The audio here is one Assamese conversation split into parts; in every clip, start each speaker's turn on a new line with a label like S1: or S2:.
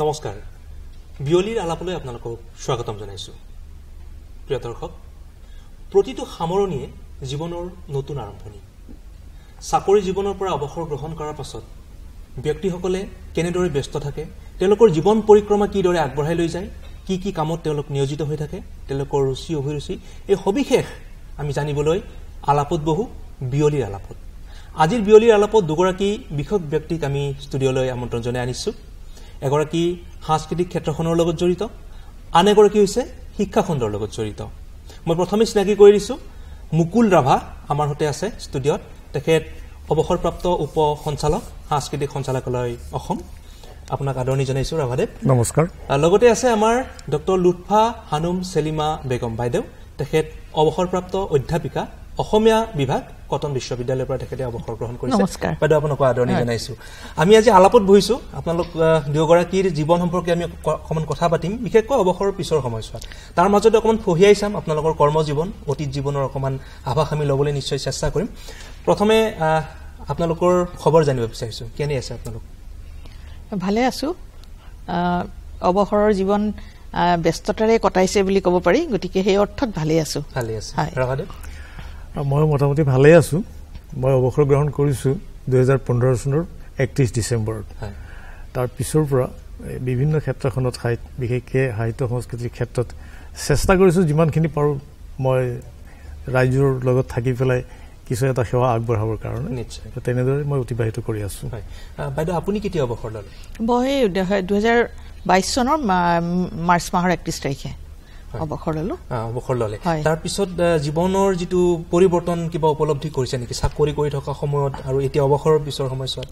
S1: নমস্কাৰ বিয়লিৰ আলাপলৈ আপোনালোকক স্বাগতম জনাইছোঁ প্ৰিয় দৰ্শক প্ৰতিটো সামৰণিয়ে জীৱনৰ নতুন আৰম্ভণি চাকৰি জীৱনৰ পৰা অৱসৰ গ্ৰহণ কৰাৰ পাছত ব্যক্তিসকলে কেনেদৰে ব্যস্ত থাকে তেওঁলোকৰ জীৱন পৰিক্ৰমা কিদৰে আগবঢ়াই লৈ যায় কি কামত তেওঁলোক নিয়োজিত হৈ থাকে তেওঁলোকৰ ৰুচি অভিৰুচি এই সবিশেষ আমি জানিবলৈ আলাপত বহু বিয়লিৰ আলাপত আজিৰ বিয়লিৰ আলাপত দুগৰাকী বিশেষ ব্যক্তিক আমি ষ্টুডিঅ'লৈ আমন্ত্ৰণ জনাই আনিছোঁ এগৰাকী সাংস্কৃতিক ক্ষেত্ৰখনৰ লগত জড়িত আন এগৰাকী হৈছে শিক্ষা খণ্ডৰ লগত জড়িত মই প্ৰথমে চিনাকি কৰি দিছোঁ মুকুল ৰাভা আমাৰ সৈতে আছে ষ্টুডিঅ'ত তেখেত অৱসৰপ্ৰাপ্ত উপ সঞ্চালক সাংস্কৃতিক সঞ্চালকালয় অসম আপোনাক আদৰণি জনাইছোঁ ৰাভাদেৱ
S2: নমস্কাৰ
S1: লগতে আছে আমাৰ ডক্টৰ লুৎফা হানুম সেলিমা বেগম বাইদেউ তেখেত অৱসৰপ্ৰাপ্ত অধ্যাপিকা অসমীয়া বিভাগ কটন বিশ্ববিদ্যালয়ৰ পৰা তেখেতে অৱসৰ গ্ৰহণ কৰিছে বাইদেউ আপোনাক আদৰণি জনাইছোঁ আমি আজি আলাপত বহিছোঁ আপোনালোক দুয়োগৰাকীৰ জীৱন সম্পৰ্কে আমি অকণমান কথা পাতিম বিশেষকৈ অৱসৰৰ পিছৰ সময়ছোৱাত তাৰ মাজতে অকণমান ফহিয়াই চাম আপোনালোকৰ কৰ্মজীৱন অতীত জীৱনৰ অকণমান আভাস আমি ল'বলৈ নিশ্চয় চেষ্টা কৰিম প্ৰথমে আপোনালোকৰ খবৰ জানিব বিচাৰিছোঁ কেনে আছে আপোনালোক
S3: ভালে আছোঁ অৱসৰৰ জীৱন ব্যস্ততাৰে কটাইছে বুলি ক'ব পাৰি গতিকে সেই অৰ্থত ভালে আছোঁ
S1: ভালে আছে ৰাভাদেৱ
S2: মই মোটামুটি ভালেই আছোঁ মই অৱসৰ গ্ৰহণ কৰিছোঁ 2015 চনৰ 31 ডিচেম্বৰত তাৰ পিছৰ পৰা বিভিন্ন ক্ষেত্ৰখনত বিশেষকৈ সাহিত্য সংস্কৃতিৰ ক্ষেত্ৰত চেষ্টা কৰিছোঁ যিমানখিনি পাৰোঁ মই ৰাইজৰ লগত থাকি পেলাই কিছু এটা সেৱা আগবঢ়াবৰ কাৰণে
S1: নিশ্চয়
S2: তেনেদৰে মই অতিবাহিত কৰি আছোঁ
S1: বাইদেউ আপুনি কেতিয়া অৱসৰ ল'লে
S3: মই 2022 চনৰ মাৰ্চ মাহৰ 31 তাৰিখে অৱসৰ ল'লে
S1: তাৰপিছত জীৱনৰ যিটো পৰিৱৰ্তন কিবা উপলব্ধি কৰিছে নেকি চাকৰি কৰি থকা সময়ত আৰু এতিয়া অৱসৰৰ পিছৰ সময়ছোৱাত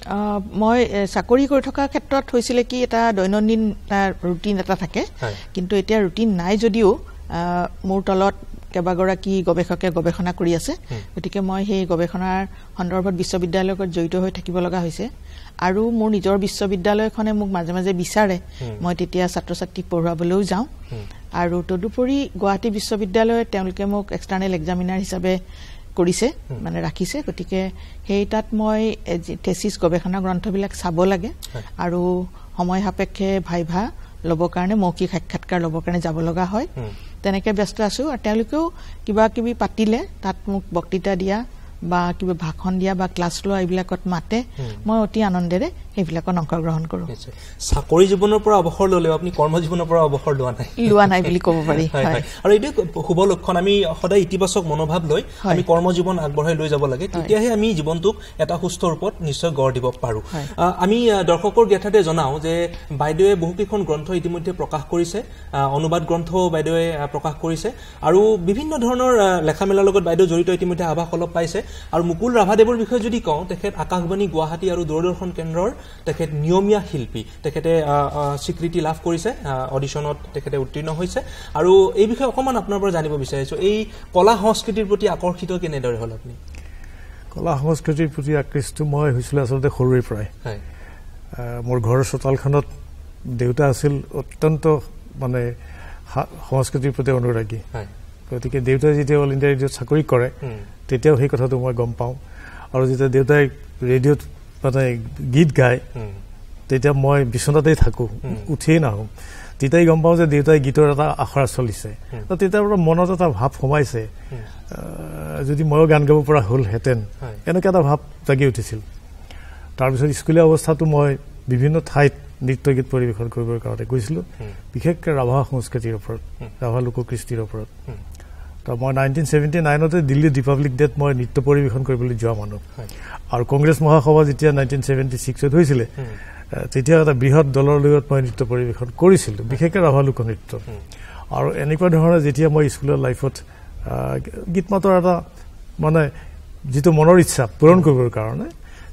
S3: মই চাকৰি কৰি থকা ক্ষেত্ৰত হৈছিলে কি এটা দৈনন্দিন ৰুটিন এটা থাকে কিন্তু এতিয়া ৰুটিন নাই যদিও মোৰ তলত কেইবাগৰাকী গৱেষকে গৱেষণা কৰি আছে গতিকে মই সেই গৱেষণাৰ সন্দৰ্ভত বিশ্ববিদ্যালয়ৰ লগত জড়িত হৈ থাকিব লগা হৈছে আৰু মোৰ নিজৰ বিশ্ববিদ্যালয়খনে মোক মাজে মাজে বিচাৰে মই তেতিয়া ছাত্ৰ ছাত্ৰীক পঢ়ুৱাবলৈও যাওঁ আৰু তদুপৰি গুৱাহাটী বিশ্ববিদ্যালয়ে তেওঁলোকে মোক এক্সটাৰ্নেল এক্সামিনাৰ হিচাপে কৰিছে মানে ৰাখিছে গতিকে সেই তাত মই থেচিছ গৱেষণা গ্ৰন্থবিলাক চাব লাগে আৰু সময় সাপেক্ষে ভাইভা ল'বৰ কাৰণে মৌখিক সাক্ষাৎকাৰ ল'বৰ কাৰণে যাব লগা হয় তেনেকৈ ব্যস্ত আছোঁ আৰু তেওঁলোকেও কিবা কিবি পাতিলে তাত মোক বক্তৃতা দিয়া বা কিবা ভাষণ দিয়া বা ক্লাছ লোৱা এইবিলাকত মাতে মই অতি আনন্দেৰে সেইবিলাকত অংশগ্ৰহণ কৰোঁ
S1: চাকৰি জীৱনৰ পৰা অৱসৰ ল'লেও আপুনি কৰ্মজীৱনৰ পৰা অৱসৰ লোৱা নাই
S3: বুলি ক'ব পাৰি
S1: আৰু এইটো শুভ লক্ষণ আমি সদায় ইতিবাচক মনোভাৱ লৈ আমি কৰ্মজীৱন আগবঢ়াই লৈ যাব লাগে তেতিয়াহে আমি জীৱনটোক এটা সুস্থ ৰূপত নিশ্চয় গঢ় দিব পাৰোঁ আমি দৰ্শকৰ জ্ঞাতাতে জনাওঁ যে বাইদেৱে বহুকেইখন গ্ৰন্থ ইতিমধ্যে প্ৰকাশ কৰিছে অনুবাদ গ্ৰন্থও বাইদেৱে প্ৰকাশ কৰিছে আৰু বিভিন্ন ধৰণৰ লেখা মেলাৰ লগত বাইদেউ জড়িত ইতিমধ্যে আভাস অলপ পাইছে আৰু মুকুল ৰাভাদেৱৰ বিষয়ে যদি কওঁ তেখেত আকাশবাণী গুৱাহাটী আৰু দূৰদৰ্শন কেন্দ্ৰৰ তেখেত নিয়মীয়া শিল্পী তেখেতে স্বীকৃতি লাভ কৰিছে অডিশ্যনত তেখেতে উত্তীৰ্ণ হৈছে আৰু এই বিষয়ে অকণমান আপোনাৰ পৰা জানিব বিচাৰিছোঁ এই কলা সংস্কৃতিৰ প্ৰতি আকৰ্ষিত কেনেদৰে হ'ল আপুনি
S2: কলা সংস্কৃতিৰ প্ৰতি আকৃষ্ট মই হৈছিলোঁ আচলতে সৰুৰে পৰাই মোৰ ঘৰৰ চোতালখনত দেউতা আছিল অত্যন্ত মানে সংস্কৃতিৰ প্ৰতি অনুৰাগী গতিকে দেউতাই যেতিয়া অল ইণ্ডিয়া ৰেডিঅ'ত চাকৰি কৰে তেতিয়াও সেই কথাটো মই গম পাওঁ আৰু যেতিয়া দেউতাই ৰেডিঅ'ত মানে গীত গায় তেতিয়া মই বিচনাতেই থাকোঁ উঠিয়েই নাহোঁ তেতিয়াই গম পাওঁ যে দেউতাই গীতৰ এটা আখৰা চলিছে তেতিয়াৰ পৰা মনত এটা ভাৱ সোমাইছে যদি ময়ো গান গাব পৰা হ'লহেঁতেন এনেকৈ এটা ভাৱ জাগি উঠিছিল তাৰপিছত স্কুলীয়া অৱস্থাটো মই বিভিন্ন ঠাইত নৃত্য গীত পৰিৱেশন কৰিবৰ কাৰণে গৈছিলোঁ বিশেষকৈ ৰাভা সংস্কৃতিৰ ওপৰত ৰাভা লোককৃষ্টিৰ ওপৰত তো মই 1979তে দিল্লী ৰিপাব্লিক ডেত মই নৃত্য পৰিৱেশন কৰিবলৈ যোৱা মানুহ আৰু কংগ্ৰেছ মহাসভা যেতিয়া 1976ত হৈছিলে তেতিয়া এটা বৃহৎ দলৰ লগত মই নৃত্য পৰিৱেশন কৰিছিলোঁ বিশেষকৈ ৰাভা লোকনৃত্য আৰু এনেকুৱা ধৰণে যেতিয়া মই স্কুলৰ লাইফত গীত মাতৰ এটা মানে যিটো মনৰ ইচ্ছা পূৰণ কৰিবৰ কাৰণে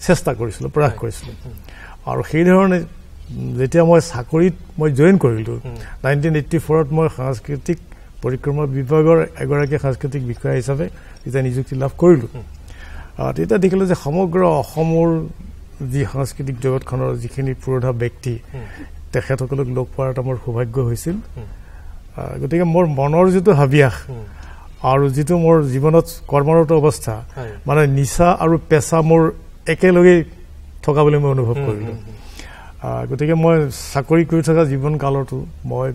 S2: চেষ্টা কৰিছিলোঁ প্ৰয়াস কৰিছিলোঁ আৰু সেইধৰণে যেতিয়া মই চাকৰিত মই জইন কৰিলোঁ 1984ত মই সাংস্কৃতিক পৰিক্ৰমা বিভাগৰ এগৰাকী সাংস্কৃতিক বিষয়া হিচাপে যেতিয়া নিযুক্তি লাভ কৰিলোঁ তেতিয়া দেখিলোঁ যে সমগ্ৰ অসমৰ যি সাংস্কৃতিক জগতখনৰ যিখিনি পুৰোধা ব্যক্তি তেখেতসকলক লগ পোৱাৰ এটা মোৰ সৌভাগ্য হৈছিল গতিকে মোৰ মনৰ যিটো হাবিয়াস আৰু যিটো মোৰ জীৱনত কৰ্মৰত অৱস্থা মানে নিচা আৰু পেছা মোৰ একেলগে থকা বুলি মই অনুভৱ কৰিলোঁ গতিকে মই চাকৰি কৰি থকা জীৱন কালতো মই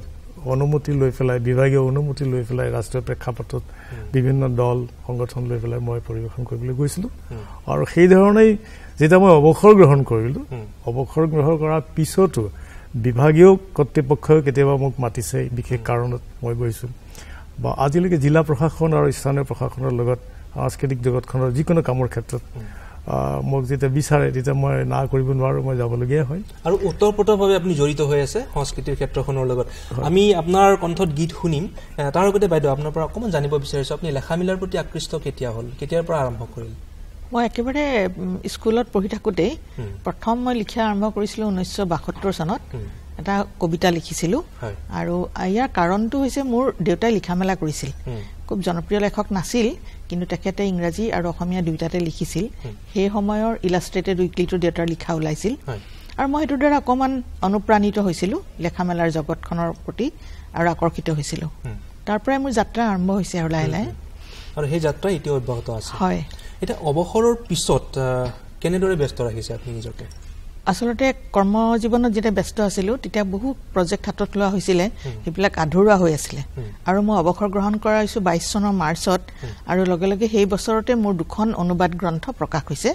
S2: অনুমতি লৈ পেলাই বিভাগীয় অনুমতি লৈ পেলাই ৰাষ্ট্ৰীয় প্ৰেক্ষাপটত বিভিন্ন দল সংগঠন লৈ পেলাই মই পৰিৱেশন কৰিবলৈ গৈছিলোঁ আৰু সেই ধৰণেই যেতিয়া মই অৱসৰ গ্ৰহণ কৰিলোঁ অৱসৰ গ্ৰহণ কৰাৰ পিছতো বিভাগীয় কৰ্তৃপক্ষই কেতিয়াবা মোক মাতিছে বিশেষ কাৰণত মই গৈছোঁ বা আজিলৈকে জিলা প্ৰশাসন আৰু স্থানীয় প্ৰশাসনৰ লগত সাংস্কৃতিক জগতখনৰ যিকোনো কামৰ ক্ষেত্ৰত মোক যেতিয়া বিচাৰে তেতিয়া মই না কৰিব নোৱাৰোঁ মই যাবলগীয়া হয়
S1: আৰু ওতঃপ্ৰোতভাৱে আপুনি জড়িত হৈ আছে সংস্কৃতিৰ ক্ষেত্ৰখনৰ লগত আমি আপোনাৰ কণ্ঠত গীত শুনিম তাৰ আগতে বাইদেউ আপোনাৰ পৰা অকণমান জানিব বিচাৰিছোঁ আপুনি লেখা মেলাৰ প্ৰতি আকৃষ্ট কেতিয়া হ'ল কেতিয়াৰ পৰা আৰম্ভ কৰিলে
S3: মই একেবাৰে স্কুলত পঢ়ি থাকোঁতেই প্ৰথম মই লিখা আৰম্ভ কৰিছিলোঁ 1972 চনত এটা কবিতা লিখিছিলোঁ আৰু ইয়াৰ কাৰণটো হৈছে মোৰ দেউতাই লিখা মেলা কৰিছিল খুব জনপ্ৰিয় লেখক নাছিল কিন্তু তেখেতে ইংৰাজী আৰু অসমীয়া দুয়োটাতে লিখিছিল সেই সময়ৰ ইলাষ্ট্ৰেটেড উইকলিটো দেউতাৰ লিখা ওলাইছিল আৰু মই সেইটোৰ দ্বাৰা অকণমান অনুপ্ৰাণিত হৈছিলোঁ লেখা মেলাৰ জগতখনৰ প্ৰতি আৰু আকৰ্ষিত হৈছিলোঁ তাৰ পৰাই মোৰ যাত্ৰা আৰম্ভ হৈছে আৰু লাহে লাহে
S1: আৰু সেই যাত্ৰা এতিয়া অব্যাহত আছে
S3: হয়
S1: এতিয়া অৱসৰৰ পিছত কেনেদৰে ব্যস্ত ৰাখিছে আপুনি নিজকে
S3: আচলতে কৰ্মজীৱনত যেতিয়া ব্যস্ত আছিলোঁ তেতিয়া বহু প্ৰজেক্ট হাতত লোৱা হৈছিলে সেইবিলাক আধৰুৱা হৈ আছিলে আৰু মই অৱসৰ গ্ৰহণ কৰা হৈছোঁ 22 চনৰ মাৰ্চত আৰু লগে লগে সেই বছৰতে মোৰ 2খন অনুবাদ গ্ৰন্থ প্ৰকাশ হৈছে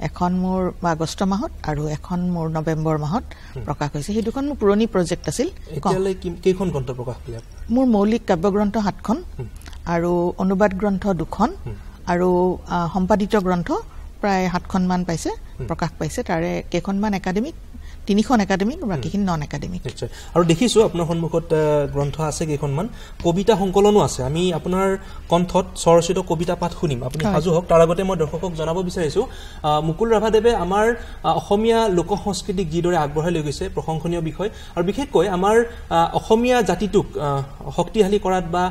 S3: এখন মোৰ আগষ্ট মাহত আৰু এখন মোৰ নৱেম্বৰ মাহত প্ৰকাশ হৈছে সেই 2খন মোৰ পুৰণি প্ৰজেক্ট আছিল
S1: এতিয়ালৈ কেইখন গ্ৰন্থ প্ৰকাশ কৰিলে
S3: মোৰ মৌলিক কাব্যগ্ৰন্থ 7খন আৰু অনুবাদ গ্ৰন্থ 2খন আৰু সম্পাদিত গ্ৰন্থ প্ৰায় 7খন মান পাইছে প্ৰকাশ পাইছে তাৰে কেইখনমান একাডেমিক 3খন একাডেমিক বাকীখিনি নন একাডেমিক
S1: নিশ্চয় আৰু দেখিছোঁ আপোনাৰ সন্মুখত গ্ৰন্থ আছে কেইখনমান কবিতা সংকলনো আছে আমি আপোনাৰ কণ্ঠত স্বৰচিত কবিতা পাঠ শুনিম আপুনি সাজু হওক তাৰ আগতে মই দৰ্শকক জনাব বিচাৰিছোঁ মুকুল ৰাভাদেৱে আমাৰ অসমীয়া লোক সংস্কৃতিক যিদৰে আগবঢ়াই লৈ গৈছে প্ৰশংসনীয় বিষয় আৰু বিশেষকৈ আমাৰ অসমীয়া জাতিটোক শক্তিশালী কৰাত বা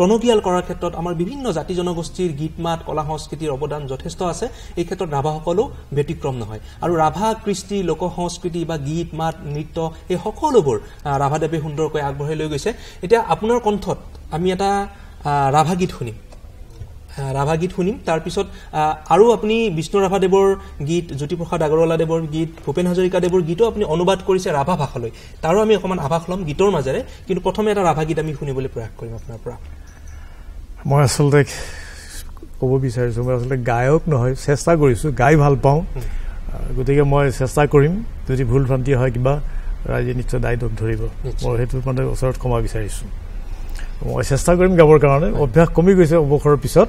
S1: টনকিয়াল কৰাৰ ক্ষেত্ৰত আমাৰ বিভিন্ন জাতি জনগোষ্ঠীৰ গীত মাত কলা সংস্কৃতিৰ অৱদান যথেষ্ট আছে এই ক্ষেত্ৰত ৰাভাসকলো ব্যতিক্ৰম নহয় আৰু ৰাভা কৃষ্টি লোক সংস্কৃতি বা গীত মাত নৃত্য এই সকলোবোৰ ৰাভাদেৱে সুন্দৰকৈ আগবঢ়াই লৈ গৈছে এতিয়া আপোনাৰ কণ্ঠত আমি এটা ৰাভা গীত শুনিম তাৰপিছত আৰু আপুনি বিষ্ণু ৰাভাদেৱৰ গীত জ্যোতিপ্ৰসাদ আগৰৱালাদেৱৰ গীত ভূপেন হাজৰিকাদেৱৰ গীতো আপুনি অনুবাদ কৰিছে ৰাভা ভাষালৈ তাৰো আমি অকণমান আভাস ল'ম গীতৰ মাজেৰে কিন্তু প্ৰথমে এটা ৰাভা গীত আমি শুনিবলৈ প্ৰয়াস কৰিম আপোনাৰ পৰা
S2: মই আচলতে ক'ব বিচাৰিছোঁ মই আচলতে গায়ক নহয় চেষ্টা কৰিছোঁ গাই ভাল পাওঁ গতিকে মই চেষ্টা কৰিম যদি ভুল ভ্ৰান্তি হয় কিবা ৰাইজে নিশ্চয় দায়িত্ব ধৰিব মই সেইটো মানে ওচৰত ক্ষমা বিচাৰিছোঁ মই চেষ্টা কৰিম গাবৰ কাৰণে অভ্যাস কমি গৈছে অৱসৰৰ পিছত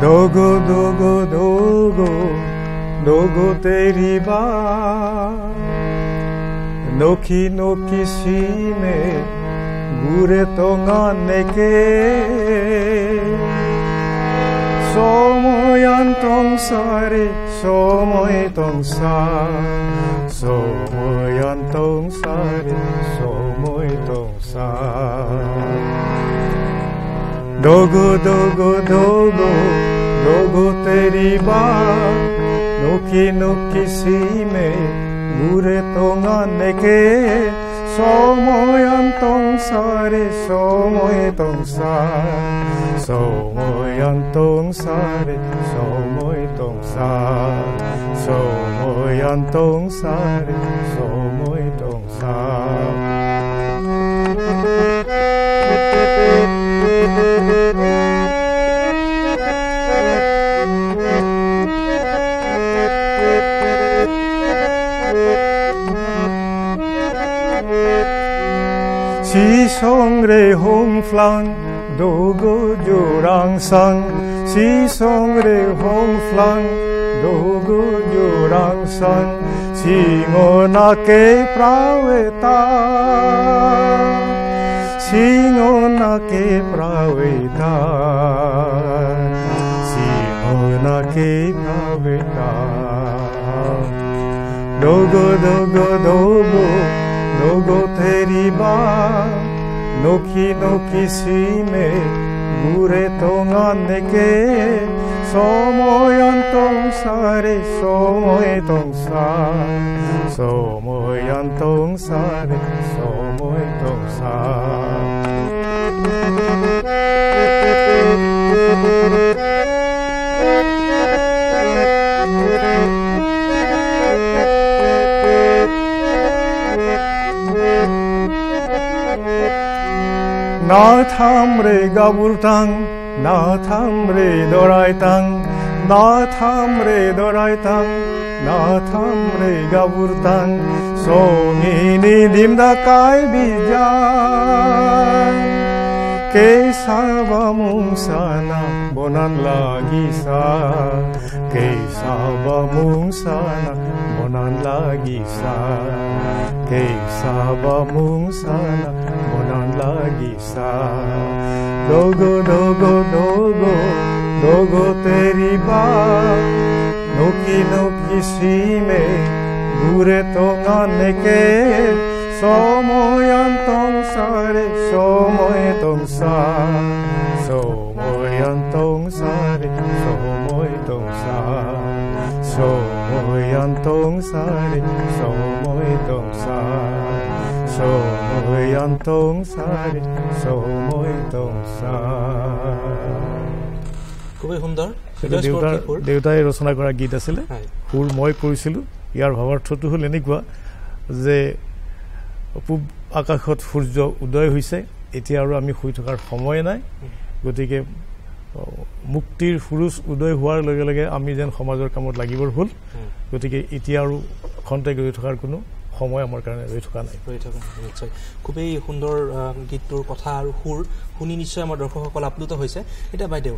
S2: दोगो दोगो दोगो दोगो तेरी बात नोखी नोखी सीने गुरे तोंगाने के सोमोyan tongsare somoy tongsar somoyan tongsare somoy tongsar दोगो दोगो दोगो दोगो तेरी बात नोखी नोखी सी में गुरे तोंगाने के सोमोyan tongsare somoy tongsar somoyan tongsare somoy tongsar somoyan tongsare somoy tongsar Si song re hong flang dogo jurang sang si song re hong flang dogo jurang sang si ngona ke praweta si ngona ke praweta si ngona ke praweta dogo dogo dogo दोगो तेरी बात নখি নখি সীমে ঘুরে তোমার নেকে সময়ন্তং সারে সময়ন্তং সারে সময়ন্তং না থামরে গাবুলতাং না থামরে দরাইতাং না থামরে দরাইতাং না থামরে গাবুলতাং সঙ্গিনী দিমদাকাই বিজান কেসাবা মুংসানা বনান লাগিসা কেসাবা মুংসানা বনান লাগিসা কেসাবা মুংসানা বনান লাগিসা dogo dogo dogo dogo teri ba noki noki shime gure tonga neke somoyantong sare somoyantong sare somoyantong sare somoyantong sare
S1: খুবই সুন্দৰ
S2: দেউতাই ৰচনা কৰা গীত আছিলে সুৰ মই কৰিছিলোঁ ইয়াৰ ভাৱাৰ্থটো হ'ল এনেকুৱা যে পূব আকাশত সূৰ্য উদয় হৈছে এতিয়া আৰু আমি শুই থকাৰ সময় নাই গতিকে মুক্তিৰ সূৰুজ উদয় হোৱাৰ লগে লগে আমি যেন সমাজৰ কামত লাগিবৰ হ'ল গতিকে এতিয়া আৰু খন্তেক ৰৈ থকাৰ কোনো সময় আমাৰ কাৰণে ৰৈ থকা নাই
S1: নিশ্চয় খুবেই সুন্দৰ গীতটোৰ কথা আৰু সুৰ শুনি নিশ্চয় আমাৰ দৰ্শকসকল আপ্লুত হৈছে এতিয়া বাইদেউ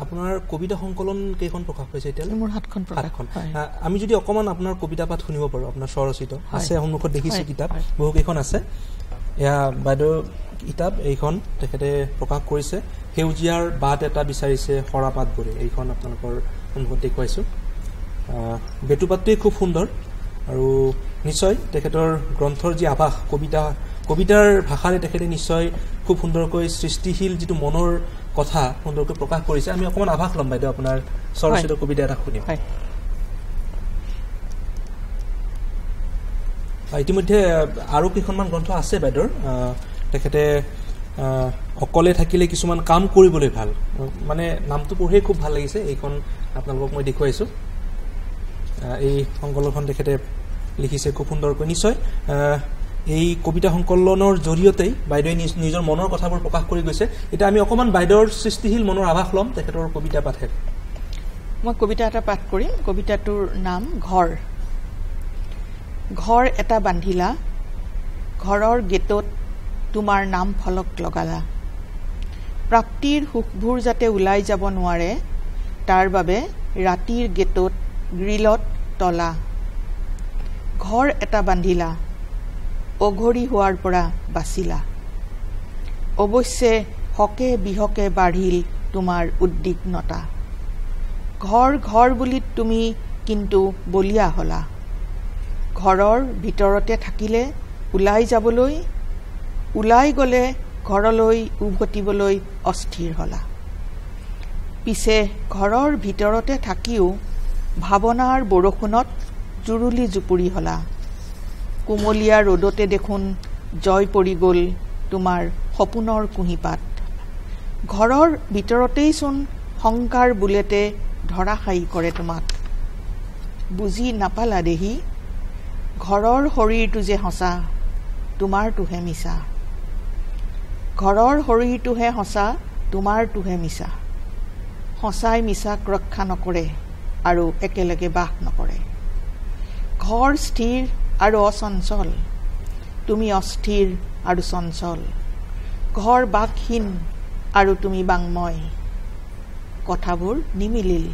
S1: আপোনাৰ কবিতা সংকলন কেইখন প্ৰকাশ হৈছে এতিয়া
S3: মোৰ 7খন প্ৰকাশ
S1: আমি যদি অকমান আপোনাৰ কবিতা পাঠ শুনিব পাৰো আপোনাৰ স্বৰচিত আছে সন্মুখত দেখিছো কিতাপ বহু কেইখন আছে এয়া বাইদেউ কিতাপ এইখন তেখেতে প্ৰকাশ কৰিছে সেউজীয়াৰ বাট এটা বিচাৰিছে সৰাপাত গৰে এইখন আপোনালোকৰ সন্মুখত দেখুৱাইছো বেটুপাতটোৱে খুব সুন্দৰ আৰু নিশ্চয় তেখেতৰ গ্ৰন্থৰ যি আভাস কবিতাৰ ভাষাৰে তেখেতে নিশ্চয় খুব সুন্দৰকৈ সৃষ্টিশীল যিটো মনৰ কথা সুন্দৰকৈ প্ৰকাশ কৰিছে আমি অকমান আভাস ল'ম বাইদেউ আপোনাৰ স্বৰচিত কবিতা এটা শুনিম ইতিমধ্যে আৰু কেইখনমান গ্ৰন্থ আছে বাইদেউৰ তেখেতে অকলে থাকিলে কিছুমান কাম কৰিবলৈ ভাল মানে নামটো পঢ়িয়ে খুব ভাল লাগিছে এইখন আপোনালোকক মই দেখুৱাইছো এই সংকলনখন তেখেতে লিখিছে খুব সুন্দৰকৈ নিশ্চয় এই কবিতা সংকলনৰ জৰিয়তেই বাইদেৱে নিজৰ মনৰ কথাবোৰ প্ৰকাশ কৰি গৈছে এটা আমি অকমান বাইদেউৰ সৃষ্টিশীল মনৰ আভাস ল'ম তেখেতৰ কবিতা পাঠে
S3: মই কবিতা এটা পাঠ কৰিম কবিতাটোৰ নাম ঘৰ এটা বান্ধিলা ঘৰৰ গেটত তোমাৰ নাম ফলক লগালা প্ৰাপ্তিৰ সুখবোৰ যাতে ওলাই যাব নোৱাৰে তাৰ বাবে ৰাতিৰ গেটত গ্ৰিলত তলা ঘৰ এটা বান্ধিলা অঘৰী হোৱাৰ পৰা বাচিলা অৱশ্যে হকে বিহকে বাঢ়িল তোমাৰ উদ্বিগ্নতা ঘৰ বুলি তুমি কিন্তু বলিয়া হলা ঘৰৰ ভিতৰতে থাকিলে ওলাই গলে ঘৰলৈ উভতিবলৈ অস্থিৰ হলা পিছে ঘৰৰ ভিতৰতে থাকিও ভাৱনাৰ বৰষুণত জুৰুলি জুপুৰি হলা কুমলীয়া ৰ'দতে দেখোন জয় পৰি গ'ল তোমাৰ সপোনৰ কুঁহিপাত ঘৰৰ ভিতৰতেই চোন সংকাৰ বুলেতে ধৰাশায়ী কৰে তোমাক বুজি নাপালা দেহি ঘৰৰ শৰীৰটো যে সঁচা তোমাৰটোহে মিছা ঘৰৰ শৰীৰটোহে সঁচা তোমাৰটোহে মিছা সঁচাই মিছাক ৰক্ষা নকৰে আৰু একেলগে বাস নকৰে ঘৰ স্থিৰ আৰু অচঞ্চল তুমি অস্থিৰ আৰু চঞ্চল ঘৰ বাকহীন আৰু তুমি বাংময় কথাবোৰ নিমিলিল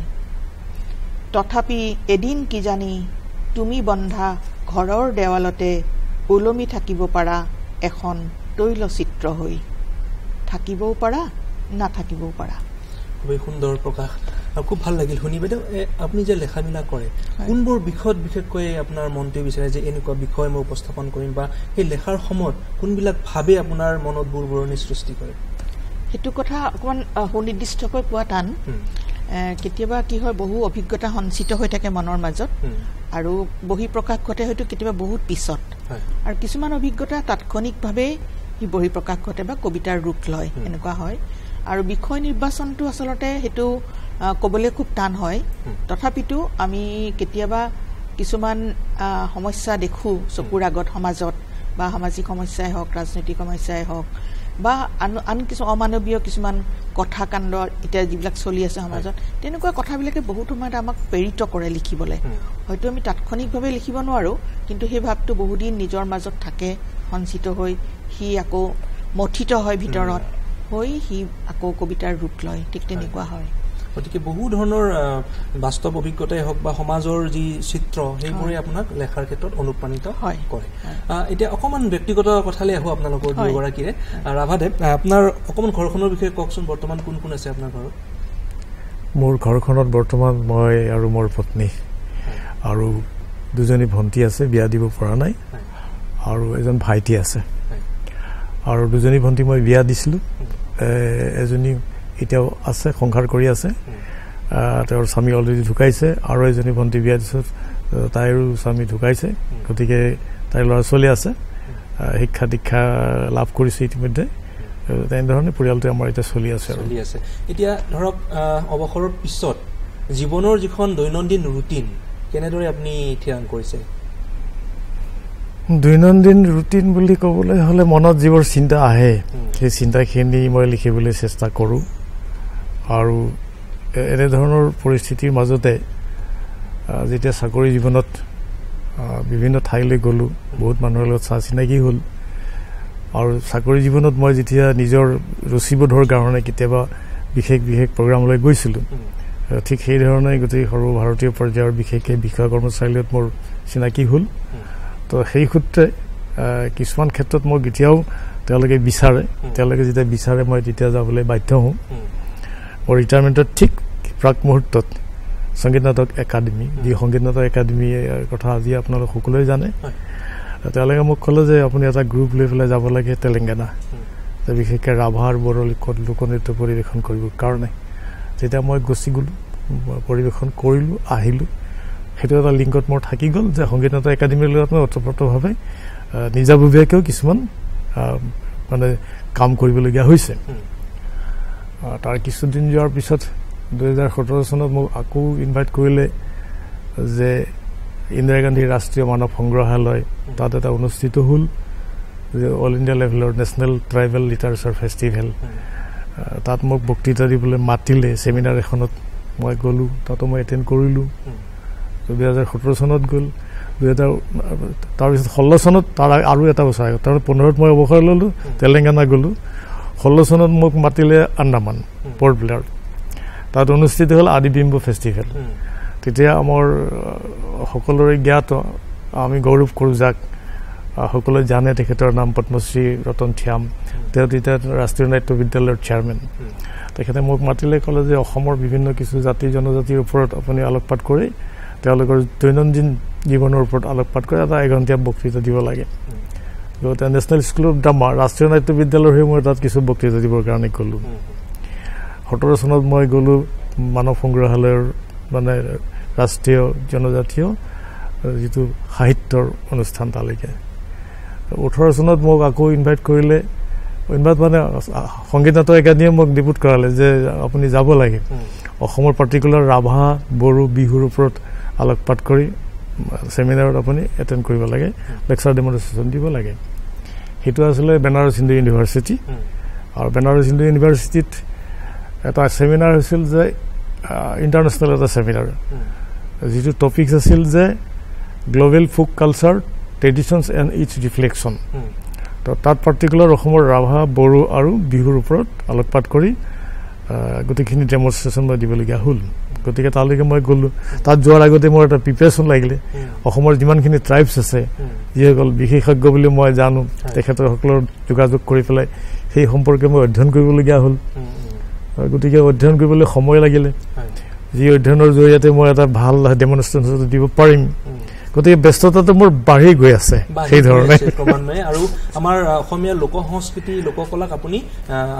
S3: তথাপি এদিন কিজানি তুমি বন্ধা ঘৰৰ দেৱালতে ওলমি থাকিব পাৰা এখন তৈলচিত্ৰ হৈ থাকিবও পাৰা নাথাকিবও পাৰা
S1: খুবেই সুন্দৰ প্ৰকাশ খুব ভাল লাগিল শুনি। বাইদেউ আপুনি যে লেখা মেলা কৰে কোনবোৰ বিষয়ত বিশেষকৈ আপোনাৰ মনটোৱে বিচাৰে যে এনেকুৱা বিষয় মই উপস্থাপন কৰিম, বা সেই লেখাৰ সময়ত কোনবিলাক ভাৱে আপোনাৰ মনত বুৰবুৰণি সৃষ্টি কৰে?
S3: সেইটো কথা অকণমান সুনিৰ্দিষ্টকৈ কোৱা টান। কেতিয়াবা কি হয়, বহু অভিজ্ঞতা সঞ্চিত হৈ থাকে মনৰ মাজত আৰু বহিঃপ্ৰকাশ ঘটে হয়তো কেতিয়াবা বহুত পিছত, আৰু কিছুমান অভিজ্ঞতা তাৎক্ষণিকভাৱে সি বহিঃপ্ৰকাশ ঘটে বা কবিতাৰ ৰূপ লয়, এনেকুৱা হয়। আৰু বিষয় নিৰ্বাচনটো আচলতে সেইটো ক'বলৈ খুব টান হয়। তথাপিতো আমি কেতিয়াবা কিছুমান সমস্যা দেখোঁ চকুৰ আগত সমাজত, বা সামাজিক সমস্যাই হওক, ৰাজনৈতিক সমস্যাই হওক, বা আন কিছু অমানৱীয় কিছুমান কথা কাণ্ড এতিয়া যিবিলাক চলি আছে সমাজত, তেনেকুৱা কথাবিলাকে বহুত সময়ত আমাক প্ৰেৰিত কৰে লিখিবলৈ। হয়তো আমি তাৎক্ষণিকভাৱে লিখিব নোৱাৰোঁ, কিন্তু সেই ভাৱটো বহুদিন নিজৰ মাজত থাকে সঞ্চিত হৈ, সি আকৌ মথিত হয় ভিতৰত হৈ, সি আকৌ কবিতাৰ ৰূপ লয়, ঠিক তেনেকুৱা হয়।
S1: গতিকে বহু ধৰণৰ বাস্তৱ অভিজ্ঞতাই হওক বা সমাজৰ যি চিত্ৰ, সেইবোৰে আপোনাক লেখাৰ ক্ষেত্ৰত অনুপ্ৰাণিত কৰে। এতিয়া অকণমান ব্যক্তিগত কথালৈ আহোঁ আপোনালোকৰ দুয়োগৰাকীৰে। ৰাভাদেৱ, আপোনাৰ অকণমান ঘৰখনৰ বিষয়ে কওকচোন। বৰ্তমান কোন কোন আছে আপোনাৰ ঘৰত?
S2: মোৰ ঘৰখনত বৰ্তমান মই আৰু মোৰ পত্নী আৰু দুজনী ভণ্টি আছে, বিয়া দিব পৰা নাই, আৰু এজন ভাইটি আছে। আৰু দুজনী ভণ্টি মই বিয়া দিছিলোঁ, এজনী এতিয়াও আছে, সংসাৰ কৰি আছে, তেওঁৰ স্বামী অলৰেডি ঢুকাইছে, আৰু এজনী ভণ্টি বিয়া দিছোঁ, তাইৰো স্বামী ঢুকাইছে। গতিকে তাইৰ ল'ৰা ছোৱালী আছে, শিক্ষা দীক্ষা লাভ কৰিছে ইতিমধ্যে। তেনেধৰণে পৰিয়ালটো আমাৰ এতিয়া চলি আছে।
S1: এতিয়া ধৰক অৱসৰৰ পিছত জীৱনৰ যিখন দৈনন্দিন ৰুটিন কেনেদৰে আপুনি থিৰাং কৰিছে?
S2: দৈনন্দিন ৰুটিন বুলি ক'বলৈ হ'লে মনত যিবোৰ চিন্তা আহে সেই চিন্তাখিনি মই লিখিবলৈ চেষ্টা কৰোঁ। আৰু এনেধৰণৰ পৰিস্থিতিৰ মাজতে যেতিয়া চাকৰি জীৱনত বিভিন্ন ঠাইলৈ গ'লোঁ, বহুত মানুহৰ লগত চা চিনাকি হ'ল, আৰু চাকৰি জীৱনত মই যেতিয়া নিজৰ ৰুচিবোধৰ কাৰণে কেতিয়াবা বিশেষ বিশেষ প্ৰগ্ৰামলৈ গৈছিলোঁ, ঠিক সেইধৰণে গোটেই সৰ্বভাৰতীয় পৰ্যায়ৰ বিশেষকৈ বিষয়া কৰ্মচাৰীৰ লগত মোৰ চিনাকি হ'ল। তো সেই সূত্ৰে কিছুমান ক্ষেত্ৰত মোক এতিয়াও তেওঁলোকে বিচাৰে, তেওঁলোকে যেতিয়া বিচাৰে মই তেতিয়া যাবলৈ বাধ্য হওঁ। মোৰ ৰিটায়াৰমেণ্টৰ ঠিক প্ৰাক মুহূৰ্তত সংগীত নাটক একাডেমি, যি সংগীত নাটক একাডেমীৰ কথা আজি আপোনালোক সকলোৱে জানে, তেওঁলোকে মোক ক'লে যে আপুনি এটা গ্ৰুপ লৈ পেলাই যাব লাগে তেলেংগানা, বিশেষকৈ ৰাভা আৰু বড়ো লোকনৃত্য পৰিৱেশন কৰিবৰ কাৰণে। তেতিয়া মই গুচি গ'লোঁ, পৰিৱেশন কৰিলোঁ, আহিলোঁ। সেইটো এটা লিংকত মোৰ থাকি গ'ল যে সংগীত নাটক একাডেমীৰ লগত মই ওতঃপ্ৰোতভাৱে নিজাববীয়াকৈও কিছুমান মানে কাম কৰিবলগীয়া হৈছে। তাৰ কিছুদিন যোৱাৰ পিছত 2017 চনত মোক আকৌ ইনভাইট কৰিলে যে ইন্দিৰা গান্ধী ৰাষ্ট্ৰীয় মানৱ সংগ্ৰহালয়, তাত এটা অনুষ্ঠিত হ'ল যে অল ইণ্ডিয়া লেভেলৰ নেশ্যনেল ট্ৰাইবেল লিটাৰেচাৰ ফেষ্টিভেল। তাত মোক বক্তৃতা দিবলৈ মাতিলে ছেমিনাৰ এখনত, মই গ'লোঁ, তাতো মই এটেণ্ড কৰিলোঁ। 2017 চনত গ'ল, তাৰপিছত 16 চনত তাৰ আৰু এটা বছৰ আগত, তাৰ 15ত মই অৱসৰ ল'লোঁ, তেলেংগানা গ'লোঁ। 16 চনত মোক মাতিলে আন্দামান পৰ্ট ব্লেয়াৰ, তাত অনুষ্ঠিত হ'ল আদিবিম্ব ফেষ্টিভেল। তেতিয়া আমাৰ সকলোৰে জ্ঞাত, আমি গৌৰৱ কৰোঁ যাক সকলোৱে জানে, তেখেতৰ নাম পদ্মশ্ৰী ৰতন থিয়াম। তেওঁ তেতিয়া ৰাষ্ট্ৰীয় নাট্য বিদ্যালয়ৰ চেয়াৰমেন। তেখেতে মোক মাতিলে, ক'লে যে অসমৰ বিভিন্ন কিছু জাতি জনজাতিৰ ওপৰত আপুনি আলোকপাত কৰি তেওঁলোকৰ দৈনন্দিন জীৱনৰ ওপৰত আলোকপাত কৰি এটা এঘণ্টীয়া বক্তৃতা দিব লাগে। লগতে নেশ্যনেল স্কুল অফ ড্ৰামা, ৰাষ্ট্ৰীয় নাট্য বিদ্যালয়ৰ হৈ মই তাত কিছু বক্তৃতা দিবৰ কাৰণে গ'লোঁ। 17 চনত মই গ'লোঁ মানৱ সংগ্ৰহালয়ৰ মানে ৰাষ্ট্ৰীয় জনজাতীয় যিটো সাহিত্যৰ অনুষ্ঠান তালৈকে। 18 চনত মোক আকৌ ইনভাইট কৰিলে, ইনভাইট মানে সংগীত নাটক একাডেমীয়ে মোক ডিপুট কৰালে যে আপুনি যাব লাগে, অসমৰ পাৰ্টিকুলাৰ ৰাভা বড়ো বিহুৰ ওপৰত আলোকপাত কৰি ছেমিনাৰত আপুনি এটেণ্ড কৰিব লাগে, লেকচাৰ ডেমনষ্ট্ৰেশ্যন দিব লাগে। সেইটো আছিলে বেনাৰস হিন্দু ইউনিভাৰ্চিটি। আৰু বেনাৰস হিন্দু ইউনিভাৰ্চিটিত এটা ছেমিনাৰ হৈছিল যে ইণ্টাৰনেশ্যনেল এটা ছেমিনাৰ, যিটো টপিকছ আছিল যে global folk culture traditions and its reflection. তো তাত পাৰ্টিকুলাৰ অসমৰ ৰাভা বড়ো আৰু বিহুৰ ওপৰত আলোকপাত কৰি গোটেইখিনি ডেমনষ্ট্ৰেশ্যন মই দিবলগীয়া হ'ল। গতিকে তালৈকে মই গ'লোঁ। তাত যোৱাৰ আগতে মোৰ এটা প্ৰিপেৰেশ্যন লাগিলে, অসমৰ যিমানখিনি ট্ৰাইবছ আছে, যিসকল বিশেষজ্ঞ বুলি মই জানো, তেখেতসকলৰ যোগাযোগ কৰি পেলাই সেই সম্পৰ্কে মই অধ্যয়ন কৰিবলগীয়া হ'ল। গতিকে অধ্যয়ন কৰিবলৈ সময় লাগিলে। যি অধ্যয়নৰ জৰিয়তে মই এটা ভাল ডেমনষ্ট্ৰেশ্যন দিব পাৰিম গতিকে ব্যস্ততাটো মোৰ বাঢ়ি গৈ আছে সেই ধৰণে
S1: ক্ৰমান্বয়ে আৰু আমাৰ অসমীয়া লোক সংস্কৃতি লোককলাক আপুনি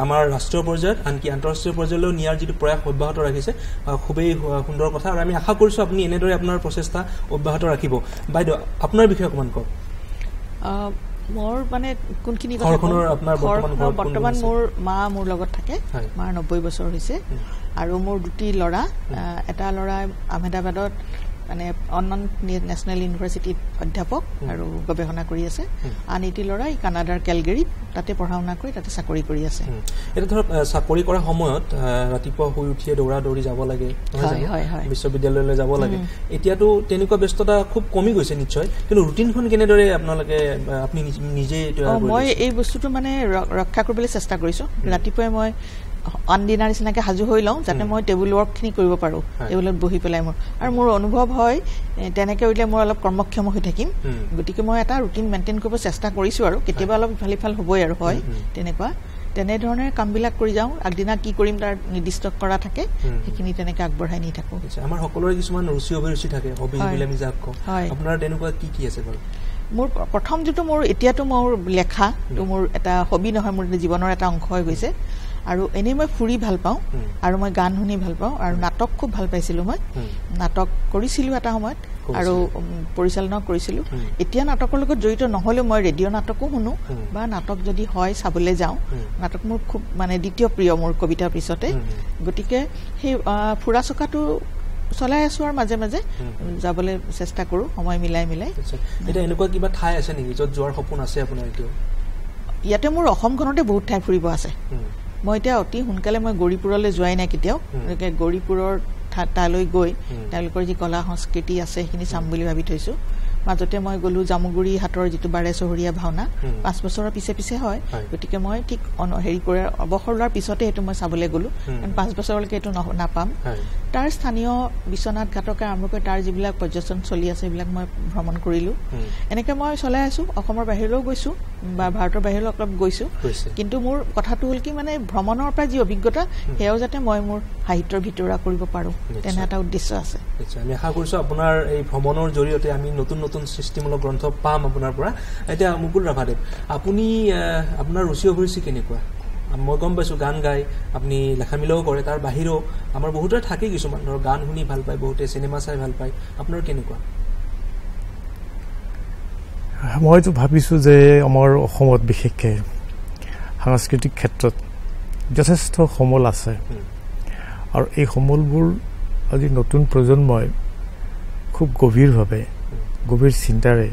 S1: আমাৰ ৰাষ্ট্ৰীয় পৰ্যায়ত আনকি আন্তঃৰাষ্ট্ৰীয় পৰ্যায়লৈ নিয়াৰ যিটো প্ৰয়াস অব্যাহত ৰাখিছে খুবেই সুন্দৰ কথা আৰু আমি আশা কৰিছোঁ আপুনি এনেদৰে আপোনাৰ প্ৰচেষ্টা অব্যাহত ৰাখিব বাইদেউ আপোনাৰ বিষয়ে অকণমান কওক
S3: মোৰ মানে কোনখিনি কথা বৰ্তমান মোৰ মা মোৰ লগত থাকে মাৰ 90 বছৰ হৈছে আৰু মোৰ দুটি ল'ৰা এটা ল'ৰা আহমেদাবাদত মানে অনন্ত নেশ্যনেল ইউনিভাৰ্চিটিত অধ্যাপক আৰু গৱেষণা কৰি আছে আন এটি ল'ৰা কানাডাৰ কেলগেৰীত তাতে পঢ়া শুনা কৰি তাতে চাকৰি কৰি আছে
S1: এটা ধৰক চাকৰি কৰাৰ সময়ত ৰাতিপুৱা শুই উঠিয়ে দৌৰা দৌৰি যাব লাগে বিশ্ববিদ্যালয়লৈ যাব লাগে এতিয়াতো তেনেকুৱা ব্যস্ততা খুব কমি গৈছে নিশ্চয় কিন্তু ৰুটিনখন কেনেদৰে আপোনালোকে আপুনি নিজে
S3: মই এই বস্তুটো মানে ৰক্ষা কৰিবলৈ চেষ্টা কৰিছোঁ ৰাতিপুৱাই মই আনদিনাৰ নিচিনাকৈ সাজু হৈ লওঁ যাতে মই টেবুল ৱৰ্কখিনি কৰিব পাৰোঁ টেবুলত বহি পেলাই মোৰ আৰু মোৰ অনুভৱ হয় তেনেকৈ কৰিলে মই অলপ কৰ্মক্ষম হৈ থাকিম গতিকে মই এটা ৰুটিন মেইনটেইন কৰিব চেষ্টা কৰিছোঁ আৰু কেতিয়াবা অলপ ইফাল সিফাল হ'বই আৰু হয় তেনেকুৱা তেনেধৰণে কামবিলাক কৰি যাওঁ আগদিনা কি কৰিম তাৰ নিৰ্দিষ্ট কৰা থাকে সেইখিনি তেনেকৈ আগবঢ়াই নি থাকোঁ
S1: আমাৰ সকলোৰে কিছুমান ৰুচি অভিৰুচি থাকে হবি বুলি আমি যাক কওঁ আপোনাৰ তেনেকুৱা কি আছে বাৰু
S3: মোৰ প্ৰথম যিটো মোৰ এতিয়াতো মোৰ লেখা মোৰ এটা হবি নহয় মোৰ জীৱনৰ এটা অংশ হৈ গৈছে আৰু এনেই মই ফুৰি ভাল পাওঁ আৰু মই গান শুনি ভাল পাওঁ আৰু নাটক খুব ভাল পাইছিলোঁ মই নাটক কৰিছিলোঁ এটা সময়ত আৰু পৰিচালনাও কৰিছিলোঁ এতিয়া নাটকৰ লগত জড়িত নহ'লেও মই ৰেডিঅ' নাটকো শুনো বা নাটক যদি হয় চাবলৈ যাওঁ নাটক মোৰ খুব মানে দ্বিতীয় প্ৰিয় মোৰ কবিতাৰ পিছতে গতিকে সেই ফুৰা চকাটো চলাই আছোঁ আৰু মাজে মাজে যাবলৈ চেষ্টা কৰোঁ সময় মিলাই
S1: এতিয়া এনেকুৱা কিবা ঠাই আছে নেকি য'ত যোৱাৰ সপোন আছে আপোনাৰ এতিয়া
S3: ইয়াতে মোৰ অসমখনতে বহুত ঠাই ফুৰিব আছে মই এতিয়া অতি সোনকালে মই গৌৰীপুৰলৈ যোৱাই নাই কেতিয়াও গতিকে গৌৰীপুৰৰ তালৈ গৈ তেওঁলোকৰ যি কলা সংস্কৃতি আছে সেইখিনি চাম বুলি ভাবি থৈছোঁ মাজতে মই গ'লোঁ জামুগুৰি হাটৰ যিটো 12 চহৰীয়া ভাওনা 5 বছৰৰ পিছে হয় গতিকে মই ঠিক হেৰি কৰি অৱসৰ লোৱাৰ পিছতে সেইটো মই চাবলৈ গ'লোঁ কাৰণ 5 বছৰলৈকে এইটো নাপাম তাৰ স্থানীয় বিশ্বনাথ ঘাটকে আৰম্ভ কৰি তাৰ যিবিলাক পৰ্যটন চলি আছে সেইবিলাক মই ভ্ৰমণ কৰিলোঁ এনেকৈ মই চলাই আছোঁ অসমৰ বাহিৰলৈও গৈছোঁ বা ভাৰতৰ বাহিৰলৈ অলপ গৈছোঁ কিন্তু মোৰ কথাটো হ'ল কি মানে ভ্ৰমণৰ পৰা যি অভিজ্ঞতা সেয়াও যাতে মই মোৰ সাহিত্যৰ ভিতৰুৱা কৰিব পাৰোঁ তেনে এটা উদ্দেশ্য আছে
S1: আমি আশা কৰিছোঁ আপোনাৰ এই ভ্ৰমণৰ জৰিয়তে আমি নতুন নতুন সৃষ্টিমূলক গ্ৰন্থ পাম আপোনাৰ পৰা এতিয়া মুকুল ৰাভাদেৱ আপুনি আপোনাৰ ৰুচি অভিৰুচি কেনেকুৱা মই গম পাইছোঁ গান গাই আপুনি লেখা মেলাও কৰে তাৰ বাহিৰেও আমাৰ বহুতৰে থাকে কিছুমান ধৰক গান শুনি ভাল পায় বহুতে চিনেমা চাই ভাল পায় আপোনাৰ কেনেকুৱা
S2: মইতো ভাবিছোঁ যে আমাৰ অসমত বিশেষকৈ সাংস্কৃতিক ক্ষেত্ৰত যথেষ্ট সমল আছে আৰু এই সমলবোৰ আজি নতুন প্ৰজন্মই খুব গভীৰভাৱে গভীৰ চিন্তাৰে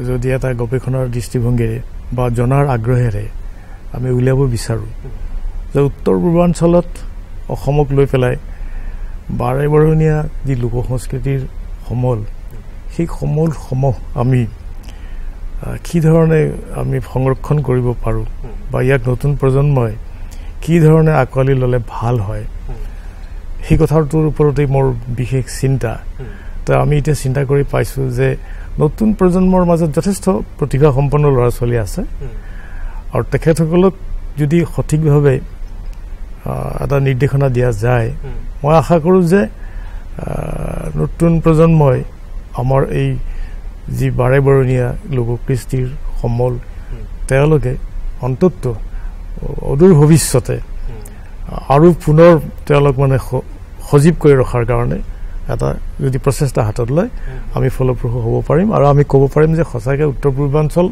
S2: যদি এটা গৱেষণাৰ দৃষ্টিভংগীৰে বা জনাৰ আগ্ৰহেৰে আমি উলিয়াব বিচাৰোঁ যে উত্তৰ পূৰ্বাঞ্চলত অসমক লৈ পেলাই বাৰেবৰণীয়া যি লোক সংস্কৃতিৰ সমল সেই সমলসমূহ আমি কি ধৰণে আমি সংৰক্ষণ কৰিব পাৰোঁ বা ইয়াক নতুন প্ৰজন্মই কি ধৰণে আঁকোৱালি ল'লে ভাল হয় সেই কথাটোৰ ওপৰতেই মোৰ বিশেষ চিন্তা তো আমি এতিয়া চিন্তা কৰি পাইছোঁ যে নতুন প্ৰজন্মৰ মাজত যথেষ্ট প্ৰতিভাসম্পন্ন ল'ৰা ছোৱালী আছে আৰু তেখেতসকলক যদি সঠিকভাৱে এটা নিৰ্দেশনা দিয়া যায় মই আশা কৰোঁ যে নতুন প্ৰজন্মই আমাৰ এই যি বাৰেবৰণীয়া লোককৃষ্টিৰ সমল তেওঁলোকে অন্তত অদূৰ ভৱিষ্যতে আৰু পুনৰ তেওঁলোক মানে সজীৱ কৰি ৰখাৰ কাৰণে এটা যদি প্ৰচেষ্টা হাতত লয় আমি ফলপ্ৰসূ হ'ব পাৰিম আৰু আমি ক'ব পাৰিম যে সঁচাকৈ উত্তৰ পূৰ্বাঞ্চল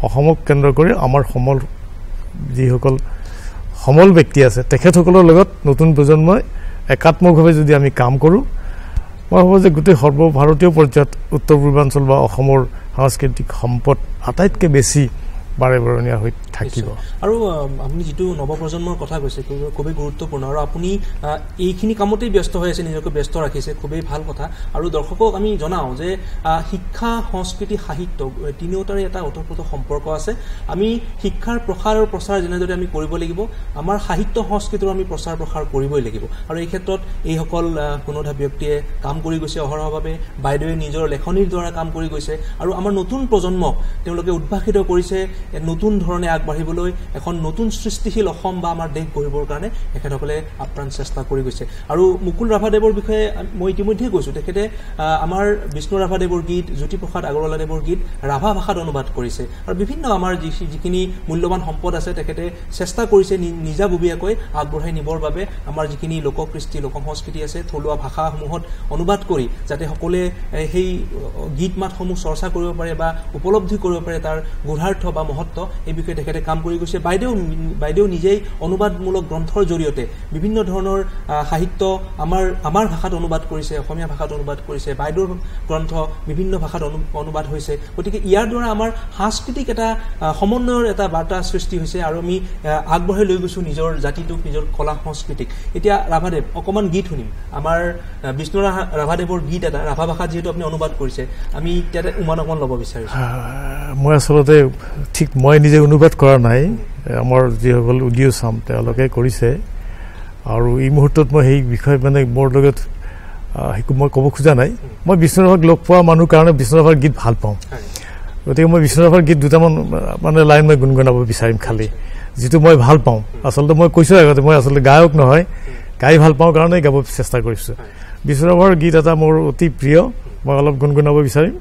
S2: অসমক কেন্দ্ৰ কৰি আমাৰ সমল যিসকল সমল ব্যক্তি আছে তেখেতসকলৰ লগত নতুন প্ৰজন্মই একাত্মকভাৱে যদি আমি কাম কৰোঁ মই ভাবোঁ যে গোটেই সৰ্বভাৰতীয় পৰ্যায়ত উত্তৰ পূৰ্বাঞ্চল বা অসমৰ সাংস্কৃতিক সম্পদ আটাইতকৈ বেছি বাৰেবৰণীয়া হৈ থাকিব
S1: আৰু আপুনি যিটো নৱপ্ৰজন্মৰ কথা কৈছে খুবেই গুৰুত্বপূৰ্ণ আৰু আপুনি এইখিনি কামতেই ব্যস্ত হৈ আছে নিজকে ব্যস্ত ৰাখিছে খুবেই ভাল কথা আৰু দৰ্শকক আমি জনাওঁ যে শিক্ষা সংস্কৃতি সাহিত্য তিনিওটাৰে এটা ওতঃপ্ৰোত সম্পৰ্ক আছে আমি শিক্ষাৰ প্ৰসাৰ আৰু প্ৰচাৰ যেনেদৰে আমি কৰিব লাগিব আমাৰ সাহিত্য সংস্কৃতিৰো আমি প্ৰচাৰ প্ৰসাৰ কৰিবই লাগিব আৰু এই ক্ষেত্ৰত এইসকল কোনোধা ব্যক্তিয়ে কাম কৰি গৈছে অহৰহভাৱে বাইদেৱে নিজৰ লেখনিৰ দ্বাৰা কাম কৰি গৈছে আৰু আমাৰ নতুন প্ৰজন্মক তেওঁলোকে উদ্ভাসিত কৰিছে নতুন ধৰণে আগবাঢ়িবলৈ এখন নতুন সৃষ্টিশীল অসম বা আমাৰ দেশ গঢ়িবৰ কাৰণে এখেতসকলে আপ্ৰাণ চেষ্টা কৰি গৈছে আৰু মুকুল ৰাভাদেৱৰ বিষয়ে মই ইতিমধ্যে কৈছোঁ তেখেতে আমাৰ বিষ্ণু ৰাভাদেৱৰ গীত জ্যোতিপ্ৰসাদ আগৰৱালাদেৱৰ গীত ৰাভা ভাষাত অনুবাদ কৰিছে আৰু বিভিন্ন আমাৰ যিখিনি মূল্যৱান সম্পদ আছে তেখেতে চেষ্টা কৰিছে নিজাববীয়াকৈ আগবঢ়াই নিবৰ বাবে আমাৰ যিখিনি লোককৃষ্টি লোক সংস্কৃতি আছে থলুৱা ভাষাসমূহত অনুবাদ কৰি যাতে সকলোৱে সেই গীত মাতসমূহ চৰ্চা কৰিব পাৰে বা উপলব্ধি কৰিব পাৰে তাৰ গুঢ়াৰ্থ বা মহত্ব এই বিষয়ে তেখেতে কাম কৰি গৈছে বাইদেউ নিজেই অনুবাদমূলক গ্ৰন্থৰ জৰিয়তে বিভিন্ন ধৰণৰ সাহিত্য আমাৰ ভাষাত অনুবাদ কৰিছে অসমীয়া ভাষাত অনুবাদ কৰিছে বাইদেউৰ গ্ৰন্থ বিভিন্ন ভাষাত অনুবাদ হৈছে গতিকে ইয়াৰ দ্বাৰা আমাৰ সাংস্কৃতিক এটা সমন্বয়ৰ এটা বাৰ্তা সৃষ্টি হৈছে আৰু আমি আগবঢ়াই লৈ গৈছোঁ নিজৰ জাতিটোক নিজৰ কলা সংস্কৃতিক এতিয়া ৰাভাদেৱ অকণমান গীত শুনিম আমাৰ বিষ্ণু ৰাভাদেৱৰ গীত এটা ৰাভা ভাষাত যিহেতু আপুনি অনুবাদ কৰিছে আমি তাতে অকণমান ল'ব বিচাৰিছোঁ
S2: মই আচলতে ঠিক মই নিজে অনুবাদ কৰা নাই আমাৰ যিসকল অডিঅ' চাম তেওঁলোকে কৰিছে আৰু এই মুহূৰ্তত মই সেই বিষয়ে মানে মোৰ লগত মই ক'ব খোজা নাই মই বিষ্ণু ৰাভাক লগ পোৱা মানুহ কাৰণে বিষ্ণু ৰাভাৰ গীত ভাল পাওঁ গতিকে মই বিষ্ণু ৰাভাৰ গীত দুটামান মানে লাইন মই গুণগুণাব বিচাৰিম খালি যিটো মই ভাল পাওঁ আচলতে মই কৈছোঁ আগতে মই আচলতে গায়ক নহয় গাই ভাল পাওঁ কাৰণেই গাব চেষ্টা কৰিছোঁ বিষ্ণু ৰাভাৰ গীত এটা মোৰ অতি প্ৰিয় মই অলপ গুণগুণাব বিচাৰিম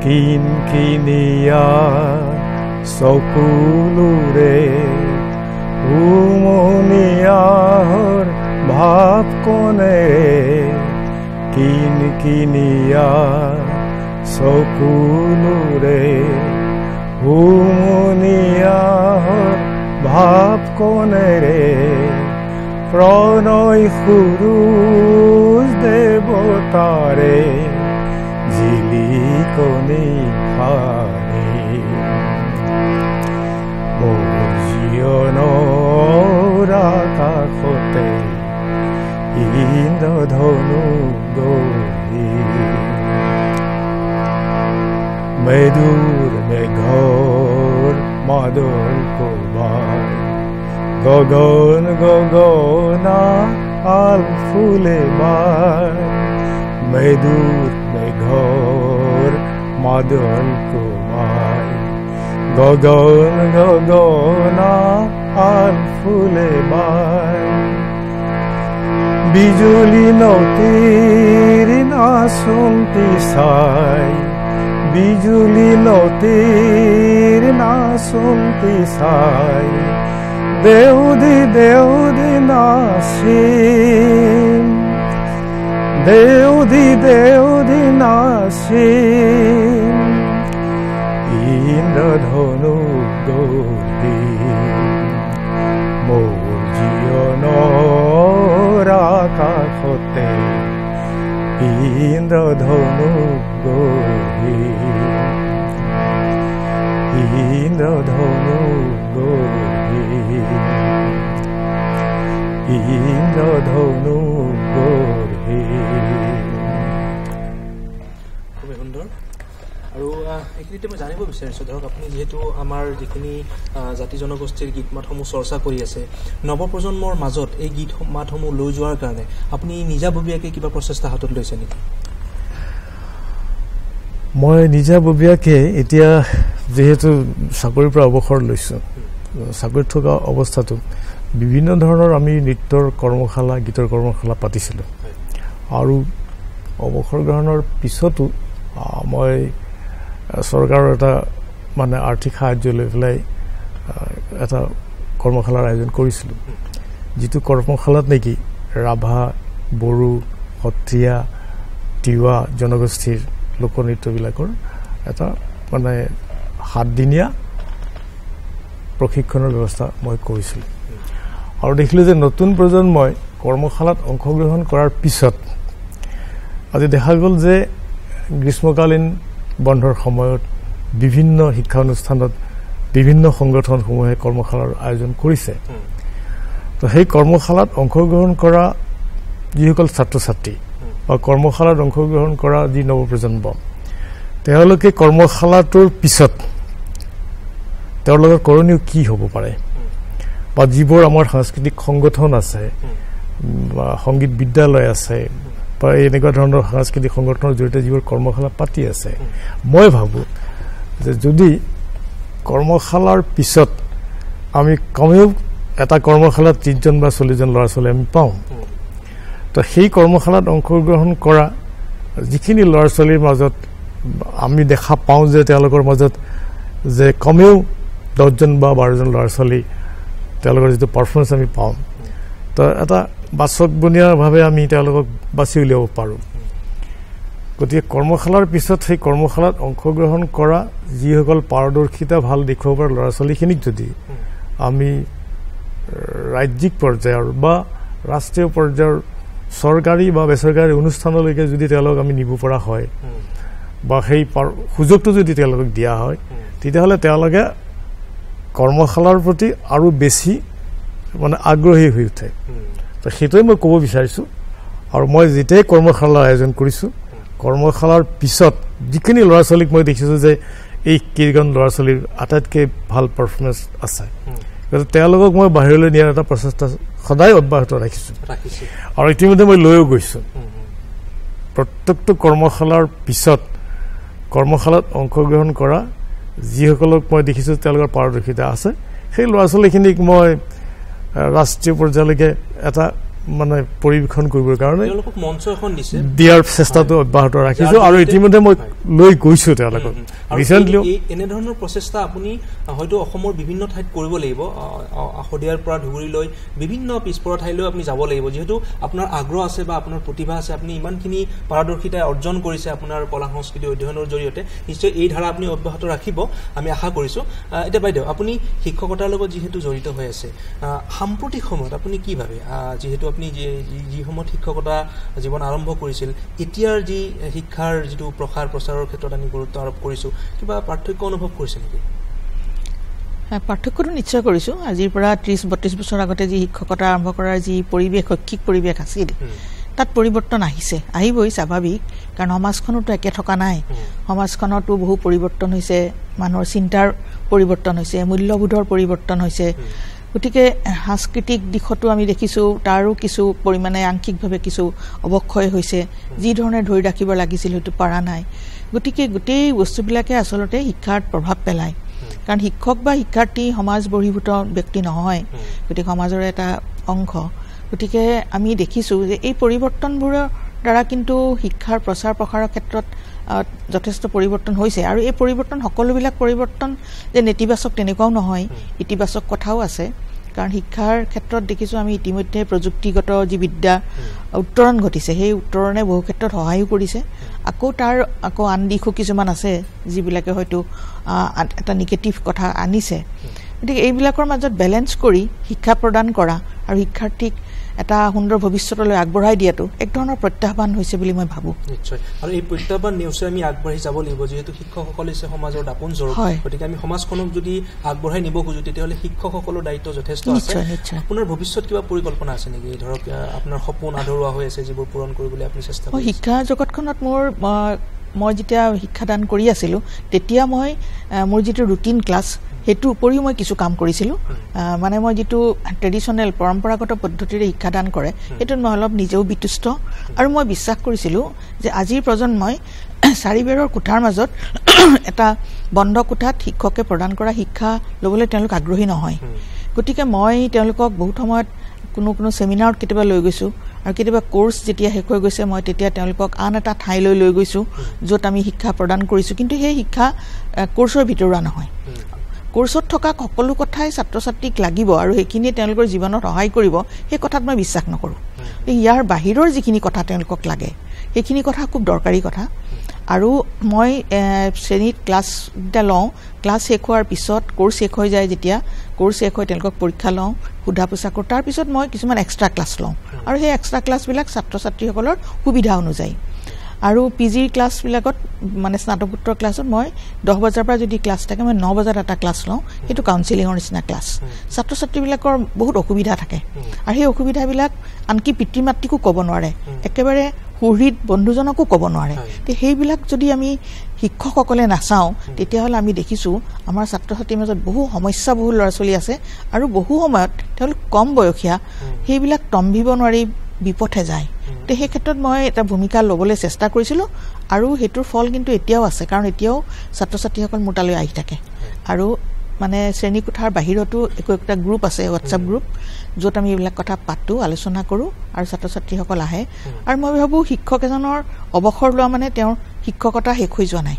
S4: কিনকিনিয়া চকুলোৰে উমনিয়াৰ ভাৱ কণেৰে কিনকিনিয়া চকুলোৰে উমনিয়াৰ ভাৱ কণেৰে প্ৰণয় সুৰুজ দেৱতাৰে জিলিকনি ফাৰে মোৰ জীৱনৰ আকাশতে ইন্দ্ৰধনু গঢ়ি মেদুৰ মেঘৰ মাদল কবাই গগন গগনা আল ফুলে বাই মেদুৰ মেঘৰ মাদল কমাই গগন গগনা আল ফুলে বাই বিজুলী নদীৰ নাচন্তি চাই বিজুলী নদীৰ নাচন্তি চাই দেউদি দেউদি নাচিম দেউদি দেউদি নাচিম ইন্দ্ৰধনু গঢ়ি মোৰ জীৱনৰ আকাশতে ইন্দ্ৰধনু গঢ়ি ইন্দ্ৰধনু গঢ়ি ইন্দ্ৰধনু গঢ়ি।
S1: খুবেই সুন্দৰ। আৰু এইখিনিতে মই জানিব বিচাৰিছোঁ, ধৰক আপুনি যিহেতু আমাৰ যিখিনি জাতি জনগোষ্ঠীৰ গীত মাতসমূহ চৰ্চা কৰি আছে, নৱপ্ৰজন্মৰ মাজত এই গীত মাতসমূহ লৈ যোৱাৰ কাৰণে আপুনি নিজাববীয়াকৈ কিবা প্ৰচেষ্টা হাতত লৈছে নেকি?
S2: মই নিজাববীয়াকৈ এতিয়া যিহেতু চাকৰিৰ পৰা অৱসৰ লৈছোঁ, চাকৰিত থকা অৱস্থাটো বিভিন্ন ধৰণৰ আমি নৃত্যৰ কৰ্মশালা, গীতৰ কৰ্মশালা পাতিছিলোঁ। আৰু অৱসৰ গ্ৰহণৰ পিছতো মই চৰকাৰৰ এটা মানে আৰ্থিক সাহায্য লৈ পেলাই এটা কৰ্মশালাৰ আয়োজন কৰিছিলোঁ, যিটো কৰ্মশালাত নেকি ৰাভা, বড়ো, সত্ৰীয়া, তিৱা জনগোষ্ঠীৰ লোকনৃত্যবিলাকৰ এটা মানে 7 দিনীয়া প্ৰশিক্ষণৰ ব্যৱস্থা মই কৰিছিলোঁ। আৰু দেখিলোঁ যে নতুন প্ৰজন্মই কৰ্মশালাত অংশগ্ৰহণ কৰাৰ পিছত আজি দেখা গ'ল যে গ্ৰীষ্মকালীন বন্ধৰ সময়ত বিভিন্ন শিক্ষানুষ্ঠানত বিভিন্ন সংগঠনসমূহে কৰ্মশালাৰ আয়োজন কৰিছে। তো সেই কৰ্মশালাত অংশগ্ৰহণ কৰা যিসকল ছাত্ৰ ছাত্ৰী বা কৰ্মশালাত অংশগ্ৰহণ কৰা যি নৱপ্ৰজন্ম, তেওঁলোকে কৰ্মশালাটোৰ পিছত তেওঁলোকৰ কৰণীয় কি হ'ব পাৰে, বা যিবোৰ আমাৰ সাংস্কৃতিক সংগঠন আছে বা সংগীত বিদ্যালয় আছে বা এনেকুৱা ধৰণৰ সাংস্কৃতিক সংগঠনৰ জৰিয়তে যিবোৰ কৰ্মশালা পাতি আছে, মই ভাবোঁ যে যদি কৰ্মশালাৰ পিছত আমি কমেও এটা কৰ্মশালাত 30জন বা 40জন ল'ৰা ছোৱালী আমি পাওঁ, তো সেই কৰ্মশালাত অংশগ্ৰহণ কৰা যিখিনি ল'ৰা ছোৱালীৰ মাজত আমি দেখা পাওঁ যে তেওঁলোকৰ মাজত যে কমেও 10জন বা 12জন ল'ৰা ছোৱালী তেওঁলোকৰ যিটো পাৰফৰ্মেঞ্চ আমি পাওঁ, তো এটা বাচকবনীয়াভাৱে আমি তেওঁলোকক বাছি উলিয়াব পাৰোঁ। গতিকে কৰ্মশালাৰ পিছত সেই কৰ্মশালাত অংশগ্ৰহণ কৰা যিসকল পাৰদৰ্শিতা ভাল দেখুৱাব পৰা ল'ৰা ছোৱালীখিনিক যদি আমি ৰাজ্যিক পৰ্যায়ৰ বা ৰাষ্ট্ৰীয় পৰ্যায়ৰ চৰকাৰী বা বেচৰকাৰী অনুষ্ঠানলৈকে যদি তেওঁলোকক আমি নিব পৰা হয় বা সেই সুযোগটো যদি তেওঁলোকক দিয়া হয়, তেতিয়াহ'লে তেওঁলোকে কৰ্মশালাৰ প্ৰতি আৰু বেছি মানে আগ্ৰহী হৈ উঠে। তো সেইটোৱে মই ক'ব বিচাৰিছোঁ। আৰু মই যেতিয়াই কৰ্মশালাৰ আয়োজন কৰিছোঁ, কৰ্মশালাৰ পিছত যিখিনি ল'ৰা ছোৱালীক মই দেখিছোঁ যে এই কেইজন ল'ৰা ছোৱালীৰ আটাইতকৈ ভাল পাৰফৰ্মেঞ্চ আছে, গতিকে তেওঁলোকক মই বাহিৰলৈ নিয়াৰ এটা প্ৰচেষ্টা সদায় অব্যাহত ৰাখিছোঁ। আৰু ইতিমধ্যে মই লৈও গৈছোঁ। প্ৰত্যেকটো কৰ্মশালাৰ পিছত কৰ্মশালাত অংশগ্ৰহণ কৰা যিসকলক মই দেখিছোঁ তেওঁলোকৰ পাৰদৰ্শিতা আছে, সেই ল'ৰা ছোৱালীখিনিক মই ৰাষ্ট্ৰীয় পৰ্যায়লৈকে এটা মানে পৰিৱেশন কৰিবৰ কাৰণে
S1: মঞ্চ এখন দিছে,
S2: দিয়াৰ চেষ্টাটো অব্যাহত ৰাখিছোঁ। আৰু ইতিমধ্যে মই লৈ গৈছোঁ তেওঁলোকক।
S1: এনেধৰণৰ প্ৰচেষ্টা আপুনি হয়তো অসমৰ বিভিন্ন ঠাইত কৰিব লাগিব, আশদিয়াৰ পৰা ধুবুৰীলৈ বিভিন্ন পিছপৰা ঠাইলৈ আপুনি যাব লাগিব, যিহেতু আপোনাৰ আগ্ৰহ আছে বা আপোনাৰ প্ৰতিভা আছে, আপুনি ইমানখিনি পাৰদৰ্শিতা অৰ্জন কৰিছে আপোনাৰ কলা সংস্কৃতি অধ্যয়নৰ জৰিয়তে, নিশ্চয় এই ধাৰা আপুনি অব্যাহত ৰাখিব আমি আশা কৰিছোঁ। এতিয়া বাইদেউ, আপুনি শিক্ষকতাৰ লগত যিহেতু জড়িত হৈ আছে, সাম্প্ৰতিক সময়ত আপুনি কি ভাবে, যিহেতু আপুনি যি সময়ত শিক্ষকতা জীৱন আৰম্ভ কৰিছিল, এতিয়াৰ যি শিক্ষাৰ যিটো প্ৰচাৰৰ ক্ষেত্ৰত আমি গুৰুত্ব আৰোপ কৰিছোঁ, কিবা পাৰ্থক্য অনুভৱ কৰিছে নেকি?
S3: পাৰ্থক্যটো নিশ্চয় কৰিছোঁ। আজিৰ পৰা 30-32 বছৰ আগতে যি শিক্ষকতা আৰম্ভ কৰাৰ যি পৰিৱেশ, শৈক্ষিক পৰিৱেশ আছিল, তাত পৰিৱৰ্তন আহিবই স্বাভাৱিক, কাৰণ সমাজখনতো একে থকা নাই। সমাজখনতো বহু পৰিৱৰ্তন হৈছে, মানুহৰ চিন্তাৰ পৰিৱৰ্তন হৈছে, মূল্যবোধৰ পৰিৱৰ্তন হৈছে। গতিকে সাংস্কৃতিক দিশতো আমি দেখিছোঁ তাৰো কিছু পৰিমাণে আংশিকভাৱে কিছু অৱক্ষয় হৈছে, যি ধৰণে ধৰি ৰাখিব লাগিছিল সেইটো পৰা নাই। গতিকে গোটেই বস্তুবিলাকে আচলতে শিক্ষাত প্ৰভাৱ পেলায়, কাৰণ শিক্ষক বা শিক্ষাৰ্থী সমাজ বহিৰ্ভূত ব্যক্তি নহয়, গতিকে সমাজৰ এটা অংশ। গতিকে আমি দেখিছোঁ যে এই পৰিৱৰ্তনবোৰৰ দ্বাৰা কিন্তু শিক্ষাৰ প্ৰচাৰ প্ৰসাৰৰ ক্ষেত্ৰত যথেষ্ট পৰিৱৰ্তন হৈছে। আৰু এই পৰিৱৰ্তন সকলোবিলাক পৰিৱৰ্তন যে নেতিবাচক তেনেকুৱাও নহয়, ইতিবাচক কথাও আছে। কাৰণ শিক্ষাৰ ক্ষেত্ৰত দেখিছোঁ আমি ইতিমধ্যে প্ৰযুক্তিগত যি বিদ্যা উত্তৰণ ঘটিছে, সেই উত্তৰণে বহু ক্ষেত্ৰত সহায়ো কৰিছে। আকৌ আন দিশো কিছুমান আছে যিবিলাকে হয়তো এটা নিগেটিভ কথা আনিছে। গতিকে এইবিলাকৰ মাজত বেলেঞ্চ কৰি শিক্ষা প্ৰদান কৰা আৰু শিক্ষাৰ্থীক এটা সুন্দৰ ভৱিষ্যতলৈ আগবঢ়াই দিয়াটো এক ধৰণৰ প্ৰত্যাহ্বান হৈছে বুলি মই ভাবোঁ
S1: নিশ্চয় আৰু এই প্ৰত্যাহ্বান নেওচি আমি আগবাঢ়ি যাব লাগিব যিহেতু শিক্ষকসকল হৈছে সমাজৰ দাপোন স্বৰূপ গতিকে আমি সমাজখনক যদি আগবঢ়াই নিব খোজো তেতিয়াহ'লে শিক্ষকসকলৰ দায়িত্ব যথেষ্ট আছে আপোনাৰ ভৱিষ্যত কিবা পৰিকল্পনা আছে নেকি ধৰক আপোনাৰ সপোন আধৰুৱা হৈ আছে যিবোৰ পূৰণ কৰিবলৈ আপুনি চেষ্টা কৰিছে
S3: শিক্ষা জগতখনত মই যেতিয়া শিক্ষাদান কৰি আছিলোঁ তেতিয়া মই মোৰ যিটো ৰুটিন ক্লাছ সেইটোৰ উপৰিও মই কিছু কাম কৰিছিলোঁ মানে মই যিটো ট্ৰেডিশ্যনেল পৰম্পৰাগত পদ্ধতিৰে শিক্ষাদান কৰে সেইটোত মই অলপ নিজেও বিতুষ্ট আৰু মই বিশ্বাস কৰিছিলোঁ যে আজিৰ প্ৰজন্মই চাৰিবেৰৰ কোঠাৰ মাজত এটা বন্ধ কোঠাত শিক্ষকে প্ৰদান কৰা শিক্ষা ল'বলৈ তেওঁলোক আগ্ৰহী নহয় গতিকে মই তেওঁলোকক বহুত সময়ত কোনো ছেমিনাৰত কেতিয়াবা লৈ গৈছোঁ আৰু কেতিয়াবা কোৰ্চ যেতিয়া শেষ হৈ গৈছে মই তেতিয়া তেওঁলোকক আন এটা ঠাইলৈ লৈ গৈছোঁ য'ত আমি শিক্ষা প্ৰদান কৰিছোঁ কিন্তু সেই শিক্ষা কোৰ্চৰ ভিতৰুৱা নহয় কোৰ্চত থকা সকলো কথাই ছাত্ৰ ছাত্ৰীক লাগিব আৰু সেইখিনিয়ে তেওঁলোকৰ জীৱনত সহায় কৰিব সেই কথাত মই বিশ্বাস নকৰোঁ ইয়াৰ বাহিৰৰ যিখিনি কথা তেওঁলোকক লাগে সেইখিনি কথা খুব দৰকাৰী কথা আৰু মই শ্ৰেণীত ক্লাছকেইটা লওঁ ক্লাছ শেষ হোৱাৰ পিছত কোৰ্চ শেষ হৈ যায় যেতিয়া কোৰ্চ শেষ হৈ তেওঁলোকক পৰীক্ষা লওঁ সোধা পোছা কৰোঁ তাৰপিছত মই কিছুমান এক্সট্ৰা ক্লাছ লওঁ আৰু সেই এক্সট্ৰা ক্লাছবিলাক ছাত্ৰ ছাত্ৰীসকলৰ সুবিধা অনুযায়ী আৰু পিজিৰ ক্লাছবিলাকত মানে স্নাতকোত্তৰ ক্লাছত মই 10 বজাৰ পৰা যদি ক্লাছ থাকে মই 9 বজাত এটা ক্লাছ লওঁ সেইটো কাউন্সেলিঙৰ নিচিনা ক্লাছ ছাত্ৰ ছাত্ৰীবিলাকৰ বহুত অসুবিধা থাকে আৰু সেই অসুবিধাবিলাক আনকি পিতৃ মাতৃকো ক'ব নোৱাৰে একেবাৰে সুহৃদ বন্ধুজনকো ক'ব নোৱাৰে সেইবিলাক যদি আমি শিক্ষকসকলে নাচাওঁ তেতিয়াহ'লে আমি দেখিছোঁ আমাৰ ছাত্ৰ ছাত্ৰীৰ মাজত বহু সমস্যা বহু ল'ৰা ছোৱালী আছে আৰু বহু সময়ত তেওঁলোক কম বয়সীয়া সেইবিলাক তম্ভিব নোৱাৰি বিপথে যায় সেই ক্ষেত্ৰত মই এটা ভূমিকা ল'বলৈ চেষ্টা কৰিছিলোঁ আৰু সেইটোৰ ফল কিন্তু এতিয়াও আছে কাৰণ এতিয়াও ছাত্ৰ ছাত্ৰীসকল মোৰ তালৈ আহি থাকে আৰু মানে শ্ৰেণীকোঠাৰ বাহিৰতো একটা গ্ৰুপ আছে হোৱাটছআপ গ্ৰুপ য'ত আমি এইবিলাক কথা পাতোঁ আলোচনা কৰোঁ আৰু ছাত্ৰ ছাত্ৰীসকল আহে আৰু মই ভাবোঁ শিক্ষক এজনৰ অৱসৰ লোৱা মানে তেওঁৰ শিক্ষকতা শেষ হৈ যোৱা নাই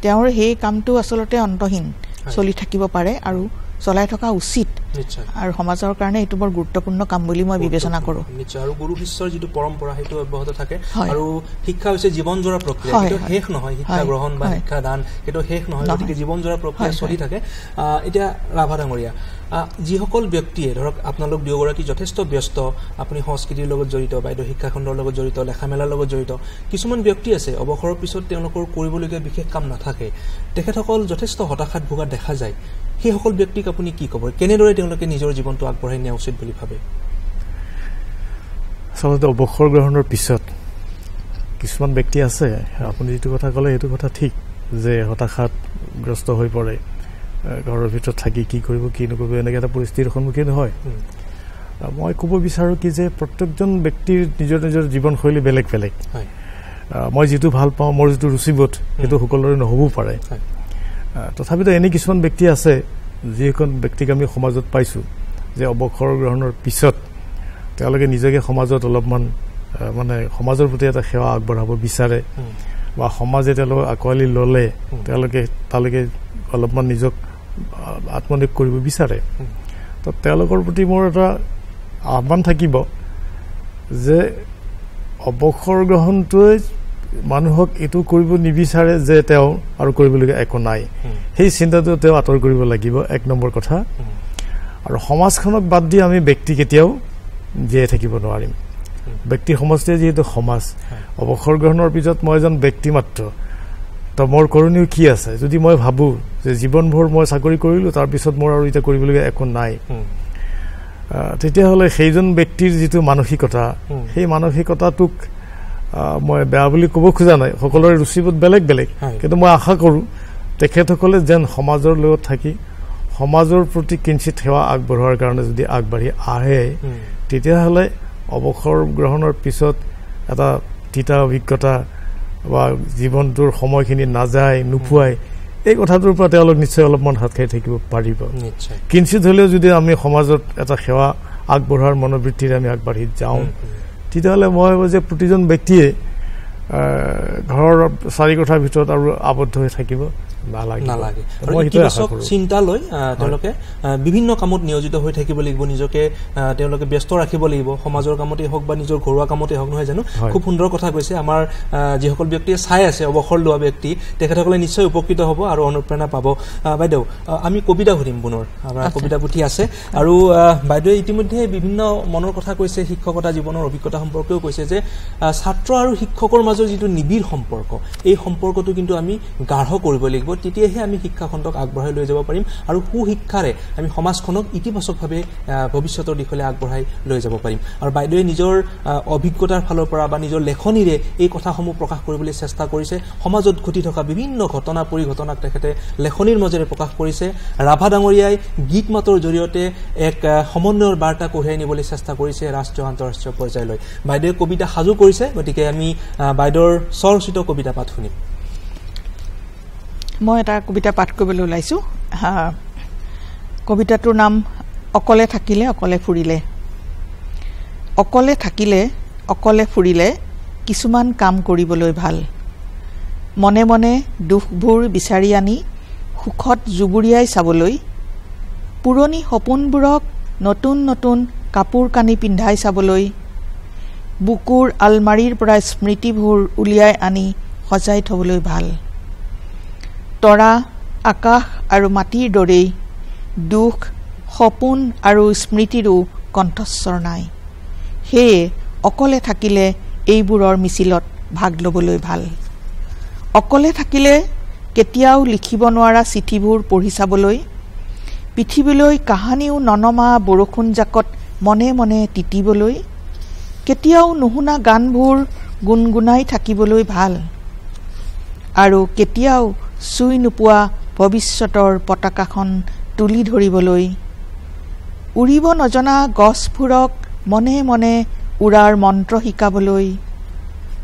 S3: তেওঁৰ সেই কামটো আচলতে অন্তহীন চলি থাকিব পাৰে আৰু চলাই থকা উচিত আৰু সমাজৰ কাৰণে এইটো বৰ গুৰুত্বপূৰ্ণ কাম বুলি মই বিবেচনা কৰোঁ
S1: নিশ্চয় আৰু গুৰু শিষ্যৰ যিটো পৰম্পৰা সেইটো অব্যাহত থাকে আৰু শিক্ষা হৈছে জীৱনজোৰা প্ৰক্ৰিয়া সেইটো শেষ নহয় শিক্ষা গ্ৰহণ বা শিক্ষা দান সেইটো শেষ নহয় গতিকে জীৱনজোৰা প্ৰক্ৰিয়া চলি থাকে এতিয়া ৰাভা ডাঙৰীয়া যিসকল ব্যক্তিয়ে ধৰক আপোনালোক দুয়োগৰাকী যথেষ্ট ব্যস্ত আপুনি সংস্কৃতিৰ লগত জড়িত বাইদেউ শিক্ষাখণ্ডৰ লগত জড়িত লেখা মেলাৰ লগত জড়িত কিছুমান ব্যক্তি আছে অৱসৰৰ পিছত তেওঁলোকৰ কৰিবলগীয়া বিশেষ কাম নাথাকে তেখেতসকল যথেষ্ট হতাশাত ভোগা দেখা যায় সেইসকল ব্যক্তিক আপুনি কি ক'ব কেনেদৰে তেওঁলোকে নিজৰ জীৱনটো আগবঢ়াই নিয়া উচিত বুলি ভাবে
S2: আচলতে অৱসৰ গ্ৰহণৰ পিছত কিছুমান ব্যক্তি আছে আপুনি যিটো কথা ক'লে সেইটো কথা ঠিক যে হতাশাতগ্ৰস্ত হৈ পৰে ঘৰৰ ভিতৰত থাকি কি কৰিব কি নকৰিব এনেকৈ এটা পৰিস্থিতিৰ সন্মুখীন হয় মই ক'ব বিচাৰোঁ কি যে প্ৰত্যেকজন ব্যক্তিৰ নিজৰ নিজৰ জীৱনশৈলী বেলেগ বেলেগ মই যিটো ভাল পাওঁ মোৰ যিটো ৰুচিবোধ সেইটো সকলোৰে নহ'বও পাৰে তথাপিতো এনে কিছুমান ব্যক্তি আছে যিখন ব্যক্তিক আমি সমাজত পাইছোঁ যে অৱসৰ গ্ৰহণৰ পিছত তেওঁলোকে নিজকে সমাজত অলপমান মানে সমাজৰ প্ৰতি এটা সেৱা আগবঢ়াব বিচাৰে বা সমাজে তেওঁলোকক আঁকোৱালি ল'লে তেওঁলোকে তালৈকে অলপমান নিজক আত্মনিয়োগ কৰিব বিচাৰে তো তেওঁলোকৰ প্ৰতি মোৰ এটা আহ্বান থাকিব যে অৱসৰ গ্ৰহণটোৱে মানুহক এইটো কৰিব নিবিচাৰে যে তেওঁ আৰু কৰিবলগীয়া একো নাই সেই চিন্তাটো তেওঁ আঁতৰ কৰিব লাগিব এক নম্বৰ কথা আৰু সমাজখনক বাদ দি আমি ব্যক্তি কেতিয়াও জীয়াই থাকিব নোৱাৰিম ব্যক্তি সমষ্টিয়ে যিহেতু সমাজ অৱসৰ গ্ৰহণৰ পিছত মই এজন ব্যক্তি মাত্ৰ তো মোৰ কৰণীয় কি আছে যদি মই ভাবোঁ যে জীৱনভৰ মই চাকৰি কৰিলোঁ তাৰপিছত মোৰ আৰু এতিয়া কৰিবলগীয়া একো নাই তেতিয়াহ'লে সেইজন ব্যক্তিৰ যিটো মানসিকতা সেই মানসিকতাটোক মই বেয়া বুলি ক'ব খোজা নাই সকলোৰে ৰুচিবোধ বেলেগ বেলেগ কিন্তু মই আশা কৰোঁ তেখেতসকলে যেন সমাজৰ লগত থাকি সমাজৰ প্ৰতি কিঞ্চিত সেৱা আগবঢ়োৱাৰ কাৰণে যদি আগবাঢ়ি আহে তেতিয়াহ'লে অৱসৰ গ্ৰহণৰ পিছত এটা তিতা অভিজ্ঞতা বা জীৱনটোৰ সময়খিনি নাযায় নোপোৱাই এই কথাটোৰ পৰা তেওঁলোক নিশ্চয় অলপমান হাত খাই থাকিব পাৰিব কিঞ্চিত হ'লেও যদি আমি সমাজত এটা সেৱা আগবঢ়োৱাৰ মনোবৃত্তিৰে আমি আগবাঢ়ি যাওঁ তেতিয়াহ'লে মই ভাবোঁ যে প্ৰতিজন ব্যক্তিয়ে ঘৰৰ চাৰি কোঠাৰ ভিতৰত আৰু আবদ্ধ হৈ থাকিব
S1: নালাগে আৰু ইতিবাচক চিন্তা লৈ তেওঁলোকে বিভিন্ন কামত নিয়োজিত হৈ থাকিব লাগিব নিজকে তেওঁলোকে ব্যস্ত ৰাখিব লাগিব সমাজৰ কামতেই হওক বা নিজৰ ঘৰুৱা কামতেই হওক নহয় জানো খুব সুন্দৰ কথা কৈছে আমাৰ যিসকল ব্যক্তিয়ে চাই আছে অৱসৰ লোৱা ব্যক্তি তেখেতসকলে নিশ্চয় উপকৃত হ'ব আৰু অনুপ্ৰেৰণা পাব বাইদেউ আমি কবিতা শুনিম পুনৰ আমাৰ কবিতা পুথি আছে আৰু বাইদেৱে ইতিমধ্যে বিভিন্ন মনৰ কথা কৈছে শিক্ষকতা জীৱনৰ অভিজ্ঞতা সম্পৰ্কেও কৈছে যে ছাত্ৰ আৰু শিক্ষকৰ মাজৰ যিটো নিবিড় সম্পৰ্ক এই সম্পৰ্কটো কিন্তু আমি গাঢ় কৰিব লাগিব তেতিয়াহে আমি শিক্ষাখণ্ডক আগবঢ়াই লৈ যাব পাৰিম আৰু সুশিক্ষাৰে আমি সমাজখনক ইতিবাচকভাৱে ভৱিষ্যতৰ দিশলৈ আগবঢ়াই লৈ যাব পাৰিম আৰু বাইদেৱে নিজৰ অভিজ্ঞতাৰ ফালৰ পৰা বা নিজৰ লেখনিৰে এই কথাসমূহ প্ৰকাশ কৰিবলৈ চেষ্টা কৰিছে সমাজত ঘটি থকা বিভিন্ন ঘটনা পৰিঘটনাক তেখেতে লেখনিৰ মাজেৰে প্ৰকাশ কৰিছে ৰাভা ডাঙৰীয়াই গীত মাতৰ জৰিয়তে এক সমন্বয়ৰ বাৰ্তা কঢ়িয়াই নিবলৈ চেষ্টা কৰিছে ৰাষ্ট্ৰীয় আন্তঃৰাষ্ট্ৰীয় পৰ্যায়লৈ বাইদেৱে কবিতা সাজু কৰিছে গতিকে আমি বাইদেউৰ স্বৰচিত কবিতা পাঠ শুনিম
S3: মই এটা কবিতা পাঠ কৰিবলৈ ওলাইছো কবিতাটোৰ নাম অকলে থাকিলে অকলে ফুৰিলে অকলে থাকিলে অকলে ফুৰিলে কিছুমান কাম কৰিবলৈ ভাল মনে মনে দুখবোৰ বিচাৰি আনি সুখত জুবুৰিয়াই চাবলৈ পুৰণি সপোনবোৰক নতুন নতুন কাপোৰ কানি পিন্ধাই চাবলৈ বুকুৰ আলমাৰীৰ পৰা স্মৃতিবোৰ উলিয়াই আনি সজাই থবলৈ ভাল তৰা আকাশ আৰু মাটিৰ দৰেই দুখ সপোন আৰু স্মৃতিৰো কণ্ঠস্বৰ নাই সেয়ে অকলে থাকিলে এইবোৰৰ মিছিলত ভাগ ল'বলৈ ভাল অকলে থাকিলে কেতিয়াও লিখিব নোৱাৰা চিঠিবোৰ পঢ়ি চাবলৈ পৃথিৱীলৈ কাহানিও ননমা বৰষুণ জাকত মনে মনে তিতিবলৈ কেতিয়াও নুশুনা গানবোৰ গুণগুণাই থাকিবলৈ ভাল আৰু কেতিয়াও চুই নোপোৱা ভৱিষ্যতৰ পতাকাখন তুলি ধৰিবলৈ উৰিব নজনা গছবোৰক মনে মনে উৰাৰ মন্ত্ৰ শিকাবলৈ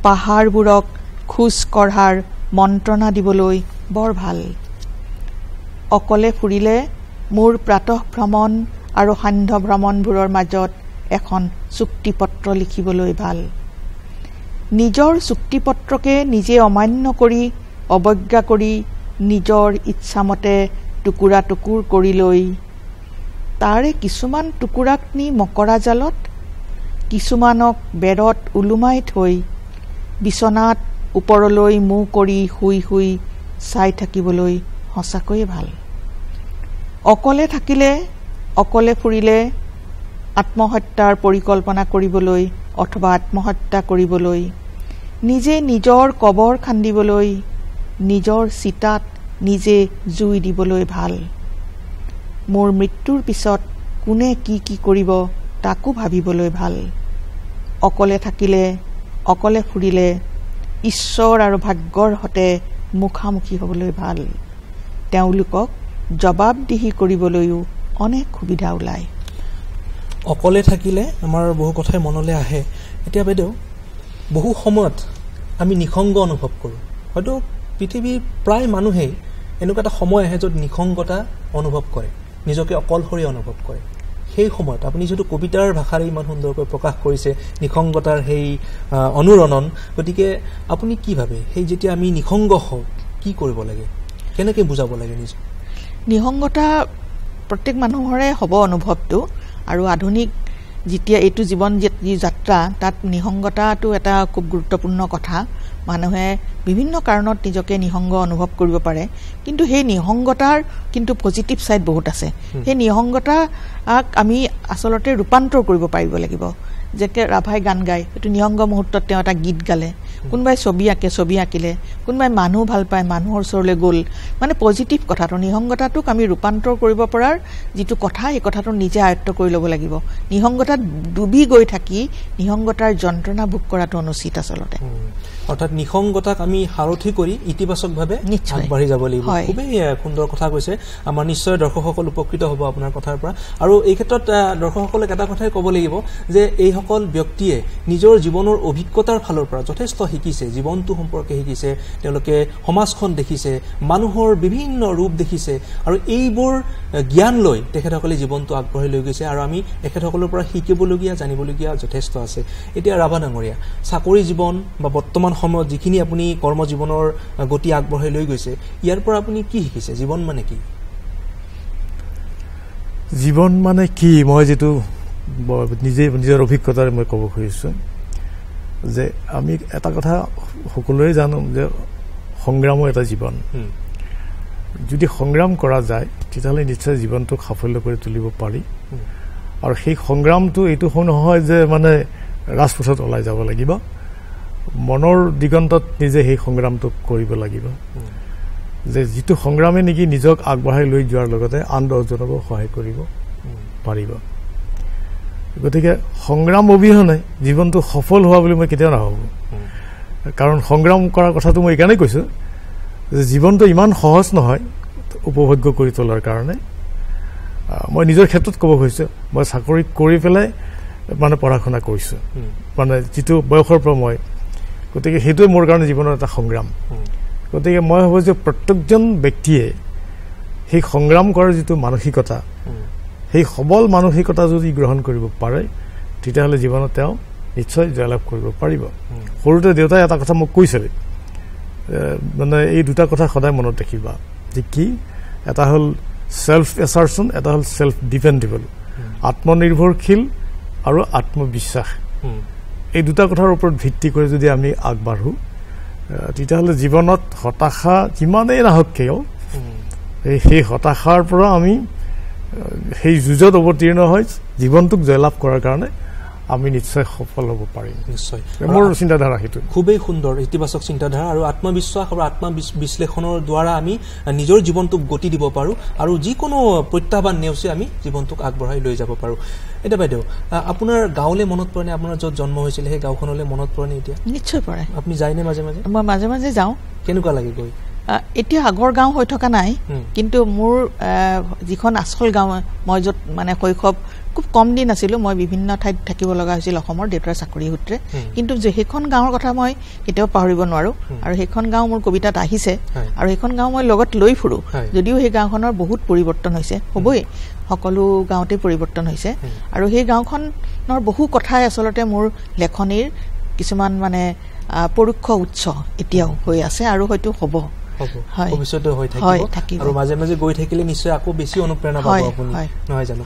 S3: পাহাৰবোৰক খোজ কঢ়াৰ মন্ত্ৰণা দিবলৈ বৰ ভাল অকলে ফুৰিলে মোৰ প্ৰাতঃ ভ্ৰমণ আৰু সান্ধ্য ভ্ৰমণবোৰৰ মাজত এখন চুক্তিপত্ৰ লিখিবলৈ ভাল নিজৰ চুক্তিপত্ৰকে নিজে অমান্য কৰি অৱজ্ঞা কৰি নিজৰ ইচ্ছামতে টুকুৰা টুকুৰ কৰি লৈ তাৰে কিছুমান টুকুৰাক নি মকৰা জালত কিছুমানক বেৰত ওলোমাই থৈ বিচনাত ওপৰলৈ মুখ কৰি শুই শুই চাই থাকিবলৈ সঁচাকৈয়ে ভাল অকলে থাকিলে অকলে ফুৰিলে আত্মহত্যাৰ পৰিকল্পনা কৰিবলৈ অথবা আত্মহত্যা কৰিবলৈ নিজে নিজৰ কবৰ খান্দিবলৈ নিজৰ চিতাত নিজে জুই দিবলৈ ভাল মোৰ মৃত্যুৰ পিছত কোনে কি কি কৰিব তাকো ভাবিবলৈ ভাল অকলে থাকিলে অকলে ফুৰিলে ঈশ্বৰ আৰু ভাগ্যৰ সতে মুখামুখি হ'বলৈ ভাল তেওঁলোকক জবাবদিহি কৰিবলৈও অনেক সুবিধা ওলায়
S1: অকলে থাকিলে আমাৰ বহু কথাই মনলৈ আহে এতিয়া বাইদেউ বহু সময়ত আমি নিসংগ অনুভৱ কৰোঁ হয়তো পৃথিৱীৰ প্ৰায় মানুহেই এনেকুৱা এটা সময় আহে য'ত নিসংগতা অনুভৱ কৰে নিজকে অকলশৰীয়া অনুভৱ কৰে সেই সময়ত আপুনি যিহেতু কবিতাৰ ভাষাৰে ইমান সুন্দৰকৈ প্ৰকাশ কৰিছে নিসংগতাৰ সেই অনুৰণন গতিকে আপুনি কি ভাবে সেই যেতিয়া আমি নিসংগ হওঁ কি কৰিব লাগে কেনেকৈ বুজাব লাগে নিজক
S3: নিসংগতা প্ৰত্যেক মানুহৰে হ'ব অনুভৱটো আৰু আধুনিক যেতিয়া এইটো জীৱন যাত্ৰা তাত নিসংগতাটো এটা খুব গুৰুত্বপূৰ্ণ কথা মানুহে বিভিন্ন কাৰণত নিজকে নিসংগ অনুভৱ কৰিব পাৰে কিন্তু সেই নিসংগতাৰ কিন্তু পজিটিভ সাইড বহুত আছে সেই নিসংগতাক আমি আসলতে ৰূপান্তৰ কৰিব পাৰিব লাগিব যেকে ৰাভাই গান গায় এটো নিসংগ মুহূৰ্তত তেওঁ এটা গীত গালে কোনবাই ছবি আঁকিলে কোনবাই মানুহ ভাল পায় মানুহৰ ওচৰলৈ গ'ল মানে পজিটিভ কথাটো নিসংগতাটোক আমি ৰূপান্তৰ কৰিব পৰাৰ যিটো কথা এই কথাটো নিজে আয়ত্ত কৰি ল'ব লাগিব নিসংগতাত ডুবি গৈ থাকি নিসংগতাৰ যন্ত্ৰণা ভোগ কৰাটো অনুচিত আসলতে
S1: অৰ্থাৎ নিসংগতাক আমি হাৰথি কৰি ইতিবাচকভাৱে আগবাঢ়ি যাব লাগিব খুবেই সুন্দৰ কথা কৈছে আমাৰ নিশ্চয় দৰ্শকসকল উপকৃত হ'ব আপোনাৰ কথাৰ পৰা আৰু এই ক্ষেত্ৰত দৰ্শকসকলক এটা কথাই ক'ব লাগিব যে এই সকল ব্যক্তিয়ে নিজৰ জীৱনৰ অভিজ্ঞতাৰ ফালৰ পৰা যথেষ্ট শিকিছে, জীৱনটো সম্পৰ্কে শিকিছে, তেওঁলোকে সমাজখন দেখিছে, মানুহৰ বিভিন্ন ৰূপ দেখিছে, আৰু এইবোৰ জ্ঞান লৈ তেখেতসকলে জীৱনটো আগবঢ়াই লৈ গৈছে। আৰু আমি এখেতসকলৰ পৰা শিকিবলগীয়া, জানিবলগীয়া যথেষ্ট আছে। এতিয়া ৰাভা ডাঙৰীয়া, চাকৰি জীৱন বা বৰ্তমান সময়ত যিখিনি আপুনি কৰ্মজীৱনৰ গতি আগবঢ়াই লৈ গৈছে, ইয়াৰ পৰা আপুনি কি শিকিছে? জীৱন মানে কি?
S2: জীৱন মানে কি, মই যিটো নিজৰ অভিজ্ঞতাৰে মই ক'ব খুজিছোঁ যে আমি এটা কথা সকলোৱে জানো যে সংগ্ৰামো এটা জীৱন। যদি সংগ্ৰাম কৰা যায় তেতিয়াহ'লে নিশ্চয় জীৱনটোক সাফল্য কৰি তুলিব পাৰি। আৰু সেই সংগ্ৰামটো এইটো নহয় যে মানে ৰাজপথত ওলাই যাব লাগিব, মনৰ দিগন্তত নিজে সেই সংগ্ৰামটো কৰিব লাগিব, যে যিটো সংগ্ৰামে নেকি নিজক আগবঢ়াই লৈ যোৱাৰ লগতে আন দহজনকো সহায় কৰিব পাৰিব। গতিকে সংগ্ৰাম অবিহনে জীৱনটো সফল হোৱা বুলি মই কেতিয়াও নাভাবোঁ। কাৰণ সংগ্ৰাম কৰাৰ কথাটো মই এইকাৰণেই কৈছোঁ যে জীৱনটো ইমান সহজ নহয় উপভোগ্য কৰি তোলাৰ কাৰণে। মই নিজৰ ক্ষেত্ৰত ক'ব খুজিছোঁ, মই চাকৰি কৰি পেলাই মানে পঢ়া শুনা কৰিছোঁ, মানে যিটো বয়সৰ পৰা মই, গতিকে সেইটোৱে মোৰ কাৰণে জীৱনৰ এটা সংগ্ৰাম। গতিকে মই ভাবোঁ যে প্ৰত্যেকজন ব্যক্তিয়ে সেই সংগ্ৰাম কৰাৰ যিটো মানসিকতা, সেই সবল মানসিকতা যদি গ্ৰহণ কৰিব পাৰে তেতিয়াহ'লে জীৱনত তেওঁ নিশ্চয় জয়লাভ কৰিব পাৰিব। সৰুতে দেউতাই এটা কথা মোক কৈছিলে, মানে এই দুটা কথা সদায় মনত ৰাখিবা, যে কি, এটা হ'ল সেল্ফ এছাৰশ্যন, এটা হ'ল সেল্ফ ডিপেণ্ডেবল, আত্মনিৰ্ভৰশীল আৰু আত্মবিশ্বাস। এই দুটা কথাৰ ওপৰত ভিত্তি কৰি যদি আমি আগবাঢ়োঁ তেতিয়াহ'লে জীৱনত হতাশা যিমানেই নাহক কিয় সেই হতাশাৰ পৰা আমি সেই যুঁজত অৱতীৰ্ণ হৈ জীৱনটোক জয়লাভ কৰাৰ কাৰণে আমি নিশ্চয় সফল হ'ব পাৰিম।
S1: নিশ্চয়
S2: মোৰ চিন্তাধাৰা সেইটো
S1: খুবেই সুন্দৰ ইতিবাচক চিন্তাধাৰা, আৰু আত্মবিশ্বাস আৰু আত্মবিশ্লেষণৰ দ্বাৰা আমি নিজৰ জীৱনটোক গতি দিব পাৰোঁ আৰু যিকোনো প্ৰত্যাহ্বান নেওচি আমি জীৱনটোক আগবঢ়াই লৈ যাব পাৰোঁ। এতিয়া বাইদেউ, আপোনাৰ গাঁৱলৈ মনত পৰেনে? আপোনাৰ য'ত জন্ম হৈছিলে সেই গাঁওখনলৈ মনত পৰেনে এতিয়া?
S3: নিশ্চয় পৰে।
S1: আপুনি যায়নে মাজে মাজে?
S3: মই মাজে মাজে যাওঁ।
S1: কেনেকুৱা লাগে গৈ?
S3: এতিয়া আগৰ গাঁও হৈ থকা নাই, কিন্তু মোৰ যিখন আচল গাঁও, মই য'ত মানে শৈশৱ খুব কম দিন আছিলোঁ, মই বিভিন্ন ঠাইত থাকিব লগা হৈছিল অসমৰ দেউতাৰ চাকৰি সূত্ৰে, কিন্তু সেইখন গাঁৱৰ কথা মই কেতিয়াও পাহৰিব নোৱাৰোঁ। আৰু সেইখন গাঁও মোৰ কবিতাত আহিছে, আৰু সেইখন গাঁও মই লগত লৈ ফুৰোঁ। যদিও সেই গাঁওখনৰ বহুত পৰিৱৰ্তন হৈছে, হ'বই, সকলো গাঁৱতে পৰিৱৰ্তন হৈছে, আৰু সেই গাঁওখনৰ বহু কথাই আচলতে মোৰ লেখনিৰ কিছুমান মানে পৰোক্ষ উৎস এতিয়াও হৈ আছে আৰু হয়তো হ'ব,
S1: ভৱিষ্যতে হৈ থাকিব, আৰু মাজে মাজে গৈ থাকিলে নিশ্চয় আকৌ বেছি অনুপ্ৰেৰণা পাব আপুনি, নহয় জানো?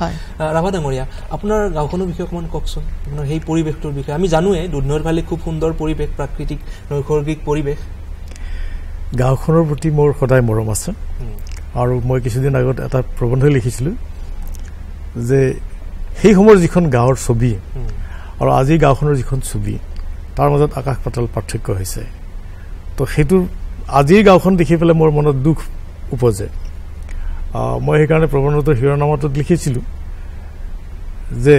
S1: ৰাভা ডাঙৰীয়া, আপোনাৰ গাঁওখনৰ বিষয়ে অকণমান কওকচোন, আপোনাৰ সেই পৰিৱেশটোৰ বিষয়ে। আমি জানোৱে দুধনৈৰ ফালে খুব সুন্দৰ পৰিৱেশ, প্ৰাকৃতিক নৈসৰ্গিক পৰিৱেশ।
S2: গাঁওখনৰ প্ৰতি মোৰ সদায় মৰম আছে, আৰু মই কিছুদিন আগত এটা প্ৰবন্ধ লিখিছিলোঁ যে সেই সময়ৰ যিখন গাঁৱৰ ছবি আৰু আজিৰ গাঁওখনৰ যিখন ছবি, তাৰ মাজত আকাশ পাতাল পাৰ্থক্য হৈছে। তো সেইটো আজিৰ গাঁওখন দেখি পেলাই মোৰ মনত দুখ উপজে। মই সেইকাৰণে প্ৰবন্ধটোৰ শিৰোনামাটোত লিখিছিলোঁ যে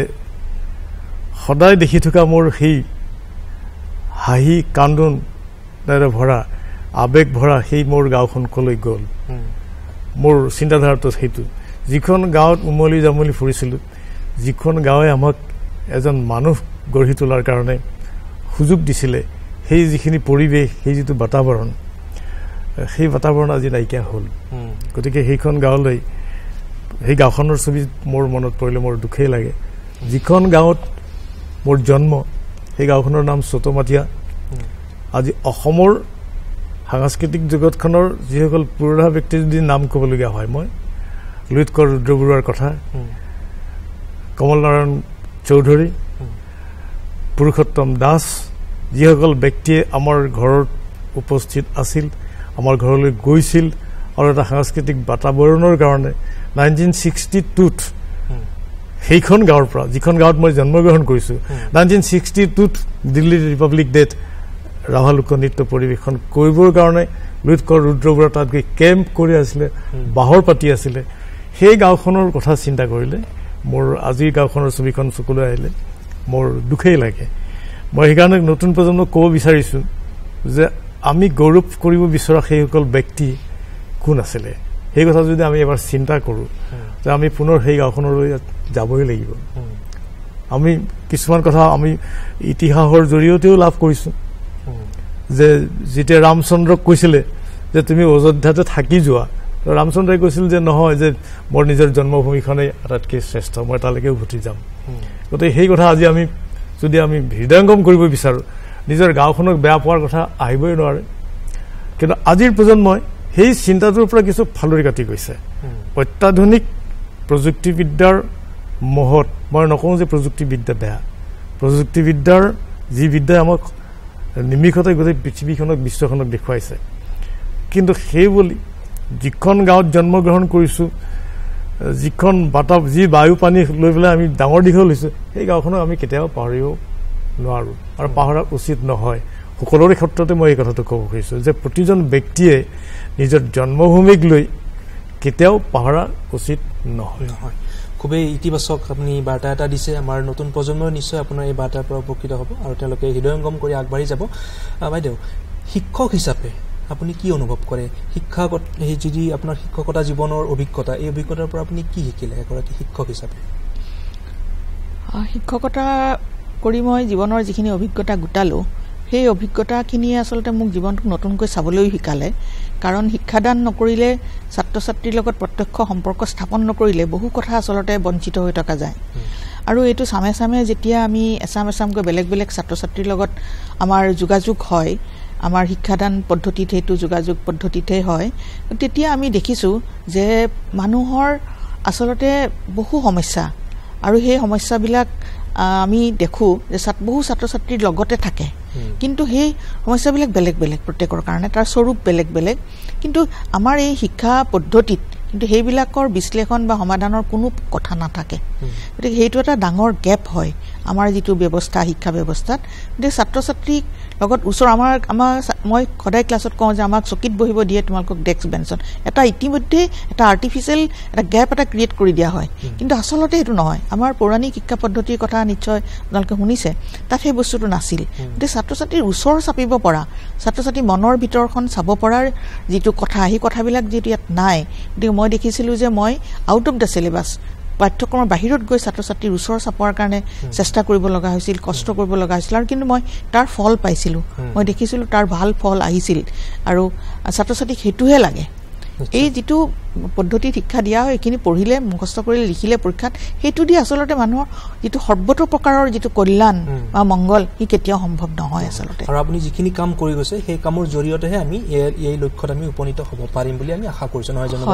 S2: সদায় দেখি থকা মোৰ সেই হাঁহি কান্দোনেৰে ভৰা, আৱেগ ভৰা সেই মোৰ গাঁওখন কলৈ গ'ল। মোৰ চিন্তাধাৰাটো সেইটো, যিখন গাঁৱত উমলি জামলি ফুৰিছিলোঁ, যিখন গাঁৱে আমাক এজন মানুহ গঢ়ি তোলাৰ কাৰণে সুযোগ দিছিলে, সেই যিখিনি পৰিৱেশ, সেই যিটো বাতাবৰণ, সেই বাতাবৰণ আজি নাইকিয়া হ'ল। গতিকে সেইখন গাঁৱলৈ, সেই গাঁওখনৰ ছবি মোৰ মনত পৰিলে মোৰ দুখেই লাগে। যিখন গাঁৱত মোৰ জন্ম, সেই গাঁওখনৰ নাম চতমাটিয়া। আজি অসমৰ সাংস্কৃতিক জগতখনৰ যিসকল পুৰোধা ব্যক্তি যদি নাম ক'বলগীয়া হয়, মই লুইতকৰ ৰুদ্ৰ বৰুৱাৰ কথা, কমল নাৰায়ণ চৌধুৰী, পুৰুষোত্তম দাস, যিসকল ব্যক্তিয়ে আমাৰ ঘৰত উপস্থিত আছিল, আমাৰ ঘৰলৈ গৈছিল, আৰু এটা সাংস্কৃতিক বাতাবৰণৰ কাৰণে 1962ত সেইখন গাঁৱৰ পৰা, যিখন গাঁৱত মই জন্মগ্ৰহণ কৰিছোঁ, 1962ত দিল্লীৰ ৰিপাব্লিক ডেত ৰাভা লোকনৃত্য পৰিৱেশন কৰিবৰ কাৰণে লুইতকৰ ৰুদ্ৰ বৰুৱা তাত গৈ কেম্প কৰি আছিলে, বাঁহৰ পাতি আছিলে। সেই গাঁওখনৰ কথা চিন্তা কৰিলে মোৰ আজিৰ গাঁওখনৰ ছবিখন চকুলৈ আহিলে মোৰ দুখেই লাগে। মই সেইকাৰণে নতুন প্ৰজন্মক ক'ব বিচাৰিছোঁ যে আমি গৌৰৱ কৰিব বিচৰা সেইসকল ব্যক্তি কোন আছিলে, সেই কথা যদি আমি এবাৰ চিন্তা কৰোঁ যে আমি পুনৰ সেই গাঁওখনলৈ যাবই লাগিব। আমি কিছুমান কথা আমি ইতিহাসৰ জৰিয়তেও লাভ কৰিছোঁ, যে যেতিয়া ৰামচন্দ্ৰক কৈছিলে যে তুমি অযোধ্যাতে থাকি যোৱা ৰামচন্দ্ৰই কৈছিল যে নহয় যে মোৰ নিজৰ জন্মভূমিখনেই আটাইতকৈ শ্ৰেষ্ঠ মই তালৈকে উভতি যাম গতিকে সেই কথা আজি আমি যদি আমি হৃদয়ঙ্গম কৰিব বিচাৰোঁ নিজৰ গাঁওখনক বেয়া পোৱাৰ কথা আহিবই নোৱাৰে কিন্তু আজিৰ প্ৰজন্মই সেই চিন্তাটোৰ পৰা কিছু ফালৰি কাটি গৈছে অত্যাধুনিক প্ৰযুক্তিবিদ্যাৰ মহত মই নকওঁ যে প্ৰযুক্তিবিদ্যা বেয়া প্ৰযুক্তিবিদ্যাৰ যি বিদ্যাই আমাক নিমিষতে গোটেই পৃথিৱীখনক বিশ্বখনক দেখুৱাইছে কিন্তু সেই বুলি যিখন গাঁৱত জন্মগ্ৰহণ কৰিছোঁ যিখন যি বায়ু পানী লৈ পেলাই আমি ডাঙৰ দীঘল হৈছোঁ সেই গাঁওখনক আমি কেতিয়াও পাহৰিব নোৱাৰোঁ আৰু পাহৰা উচিত নহয় সকলোৰে ক্ষেত্ৰতে মই এই কথাটো ক'ব খুজিছোঁ যে প্ৰতিজন ব্যক্তিয়ে নিজৰ জন্মভূমিক লৈ কেতিয়াও পাহৰা উচিত নহয়
S1: খুবেই ইতিবাচক আপুনি বাৰ্তা এটা দিছে আমাৰ নতুন প্ৰজন্মই নিশ্চয় আপোনাৰ এই বাৰ্তাৰ পৰা উপকৃত হ'ব আৰু তেওঁলোকে হৃদয়ঙ্গম কৰি আগবাঢ়ি যাব বাইদেউ শিক্ষক হিচাপে আপুনি কি অনুভৱ কৰে শিক্ষাগত এই যদি আপোনাৰ শিক্ষকতা জীৱনৰ অভিজ্ঞতা এই অভিজ্ঞতাৰ পৰা আপুনি কি শিকিলে এগৰাকী শিক্ষক হিচাপে
S3: শিক্ষকতা কৰি মই জীৱনৰ যিখিনি অভিজ্ঞতা গোটালোঁ সেই অভিজ্ঞতাখিনিয়ে আচলতে মোক জীৱনটোক নতুনকৈ চাবলৈ শিকালে কাৰণ শিক্ষাদান নকৰিলে ছাত্ৰ ছাত্ৰীৰ লগত প্ৰত্যক্ষ সম্পৰ্ক স্থাপন নকৰিলে বহু কথা আচলতে বঞ্চিত হৈ থকা যায় আৰু এইটো চামে চামে যেতিয়া আমি এছামকৈ বেলেগ বেলেগ ছাত্ৰ ছাত্ৰীৰ লগত আমাৰ যোগাযোগ হয় আমাৰ শিক্ষাদান পদ্ধতিত সেইটো যোগাযোগ পদ্ধতিতে হয় তেতিয়া আমি দেখিছোঁ যে মানুহৰ আচলতে বহু সমস্যা আৰু সেই সমস্যাবিলাক আমি দেখোঁ যে বহু ছাত্ৰ ছাত্ৰীৰ লগতে থাকে কিন্তু সেই সমস্যাবিলাক বেলেগ বেলেগ প্ৰত্যেকৰ কাৰণে তাৰ স্বৰূপ বেলেগ বেলেগ কিন্তু আমাৰ এই শিক্ষা পদ্ধতিত কিন্তু সেইবিলাকৰ বিশ্লেষণ বা সমাধানৰ কোনো কথা নাথাকে গতিকে সেইটো এটা ডাঙৰ গেপ হয় আমাৰ যিটো ব্যৱস্থা শিক্ষা ব্যৱস্থাত গতিকে ছাত্ৰ ছাত্ৰীক লগত ওচৰ আমাৰ মই সদায় ক্লাছত কওঁ যে আমাক চকীত বহিব দিয়ে তোমালোকক ডেস্ক বেঞ্চত এটা ইতিমধ্যে এটা আৰ্টিফিচিয়েল এটা গেপ এটা ক্ৰিয়েট কৰি দিয়া হয় কিন্তু আচলতে সেইটো নহয় আমাৰ পৌৰাণিক শিক্ষা পদ্ধতিৰ কথা নিশ্চয় আপোনালোকে শুনিছে তাত সেই বস্তুটো নাছিল গতিকে ছাত্ৰ ছাত্ৰীৰ ওচৰ চাপিব পৰা ছাত্ৰ ছাত্ৰীৰ মনৰ ভিতৰখন চাব পৰাৰ যিটো কথা সেই কথাবিলাক যিটো ইয়াত নাই গতিকে মই দেখিছিলোঁ যে মই আউট অফ দ্য চিলেবাছ পাঠ্যক্ৰমৰ বাহিৰত গৈ ছাত্ৰ ছাত্ৰীৰ ওচৰ চাপৰ কাৰণে চেষ্টা কৰিব লগা হৈছিল কষ্ট কৰিব লগা হৈছিল আৰু কিন্তু মই তাৰ ফল পাইছিলোঁ মই দেখিছিলোঁ তাৰ ভাল ফল আহিছিল আৰু ছাত্ৰ ছাত্ৰীক সেইটোহে লাগে এই যিটো পদ্ধতিত শিক্ষা দিয়া হয় এইখিনি পঢ়িলে মুখস্থ কৰিলে লিখিলে পৰীক্ষাত সেইটো দি আচলতে মানুহৰ যিটো সৰ্বতো প্ৰকাৰৰ যিটো কল্যাণ বা মংগল ই কেতিয়াও সম্ভৱ নহয় আচলতে
S1: আৰু আপুনি যিখিনি কাম কৰি গৈছে সেই কামৰ জৰিয়তেহে আমি এই লক্ষ্যত আমি উপনীত হ'ব পাৰিম বুলি আমি আশা কৰিছোঁ নহয় জানো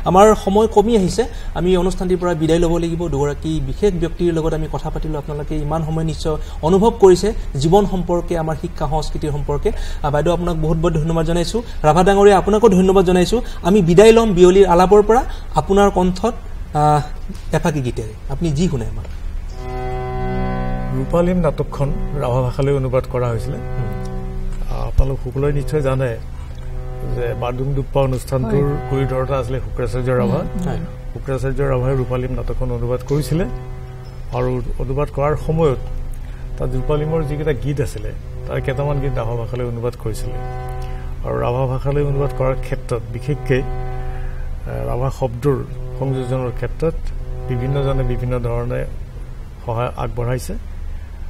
S1: আমাৰ সময় কমি আহিছে আমি অনুষ্ঠানটিৰ পৰা বিদায় ল'ব লাগিব দুগৰাকী বিশেষ ব্যক্তিৰ লগত আমি কথা পাতিলোঁ আপোনালোকে ইমান সময় নিশ্চয় অনুভৱ কৰিছে জীৱন সম্পৰ্কে আমাৰ শিক্ষা সংস্কৃতিৰ সম্পৰ্কে বাইদেউ আপোনাক বহুত বহুত ধন্যবাদ জনাইছোঁ ৰাভা ডাঙৰীয়া আপোনাকো ধন্যবাদ জনাইছোঁ আমি বিদায় ল'ম বিয়লিৰ আলাপৰ পৰা আপোনাৰ কণ্ঠত এফাকি গীতেৰে আপুনি যি শুনে আমাৰ
S2: ৰূপালীম নাটকখন ৰাভা ভাষালৈ অনুবাদ কৰা হৈছিলে আপোনালোক সকলোৱে নিশ্চয় জানে যে বাদুং দুপ্পা অনুষ্ঠানটোৰ কৰিধৰতা আছিলে শুক্ৰাচাৰ্য ৰাভা শুক্ৰাচাৰ্য ৰাভাই ৰূপালীম নাটকখন অনুবাদ কৰিছিলে আৰু অনুবাদ কৰাৰ সময়ত তাত ৰূপালীমৰ যিকেইটা গীত আছিলে তাৰ কেইটামান গীত ৰাভা ভাষালৈ অনুবাদ কৰিছিলে আৰু ৰাভা ভাষালৈ অনুবাদ কৰাৰ ক্ষেত্ৰত বিশেষকৈ ৰাভা শব্দৰ সংযোজনৰ ক্ষেত্ৰত বিভিন্নজনে বিভিন্ন ধৰণে সহায় আগবঢ়াইছে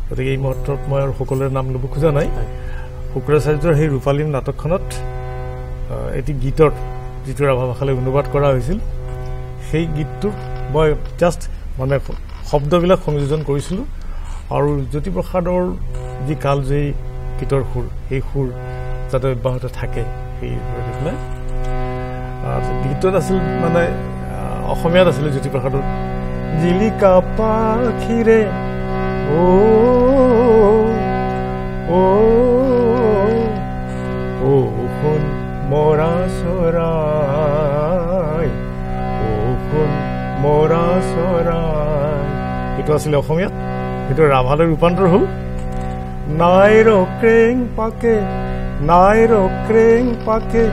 S2: গতিকে এই মুহূৰ্তত মই আৰু সকলোৰে নাম ল'ব খোজা নাই শুক্ৰাচাৰ্যৰ সেই ৰূপালীম নাটকখনত এটি গীতৰ যিটো ৰাভা ভাষালৈ অনুবাদ কৰা হৈছিল সেই গীতটো মই জাষ্ট মানে শব্দবিলাক সংযোজন কৰিছিলোঁ আৰু জ্যোতিপ্ৰসাদৰ যি কালজয়ী গীতৰ সুৰ সেই সুৰ যাতে অব্যাহত থাকে সেই পেলাই গীতত আছিল মানে অসমীয়াত আছিলে জ্যোতিপ্ৰসাদৰ জিলিকা পাখিৰে ও সোণ মৰা চৰাই সোণ মৰা চৰাই এইটো আছিলে অসমীয়াত সেইটো ৰাভালৈ ৰূপান্তৰ হ'ল নাই ৰ ক্ৰেং পাকে নাই ৰ ক্ৰেং পাকে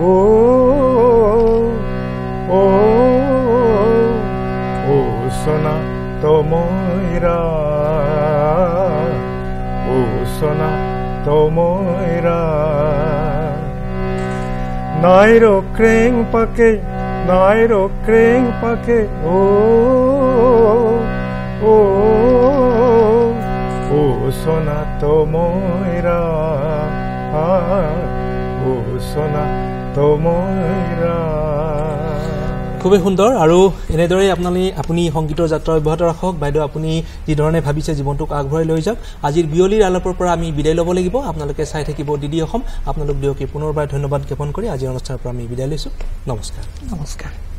S2: ও সোনা তময়ৰা ও সোনা তময়ৰা নাই ৰ ক্ৰেং পাকে নাই ৰ ক্ৰেং পাকে ও সোনা তময়ৰা তমৰা
S1: খুবেই সুন্দৰ আৰু এনেদৰে আপুনি সংগীতৰ যাত্ৰা অব্যাহত ৰাখক বাইদেউ আপুনি যি ধৰণে ভাবিছে জীৱনটোক আগবঢ়াই লৈ যাওক আজিৰ বিয়লিৰ আলাপৰ পৰা আমি বিদায় ল'ব লাগিব আপোনালোকে চাই থাকিব ডিডি অসম আপোনালোক দুয়োকে পুনৰবাৰ ধন্যবাদ জ্ঞাপন কৰি আজিৰ অনুষ্ঠানৰ পৰা আমি বিদায় লৈছোঁ নমস্কাৰ
S3: নমস্কাৰ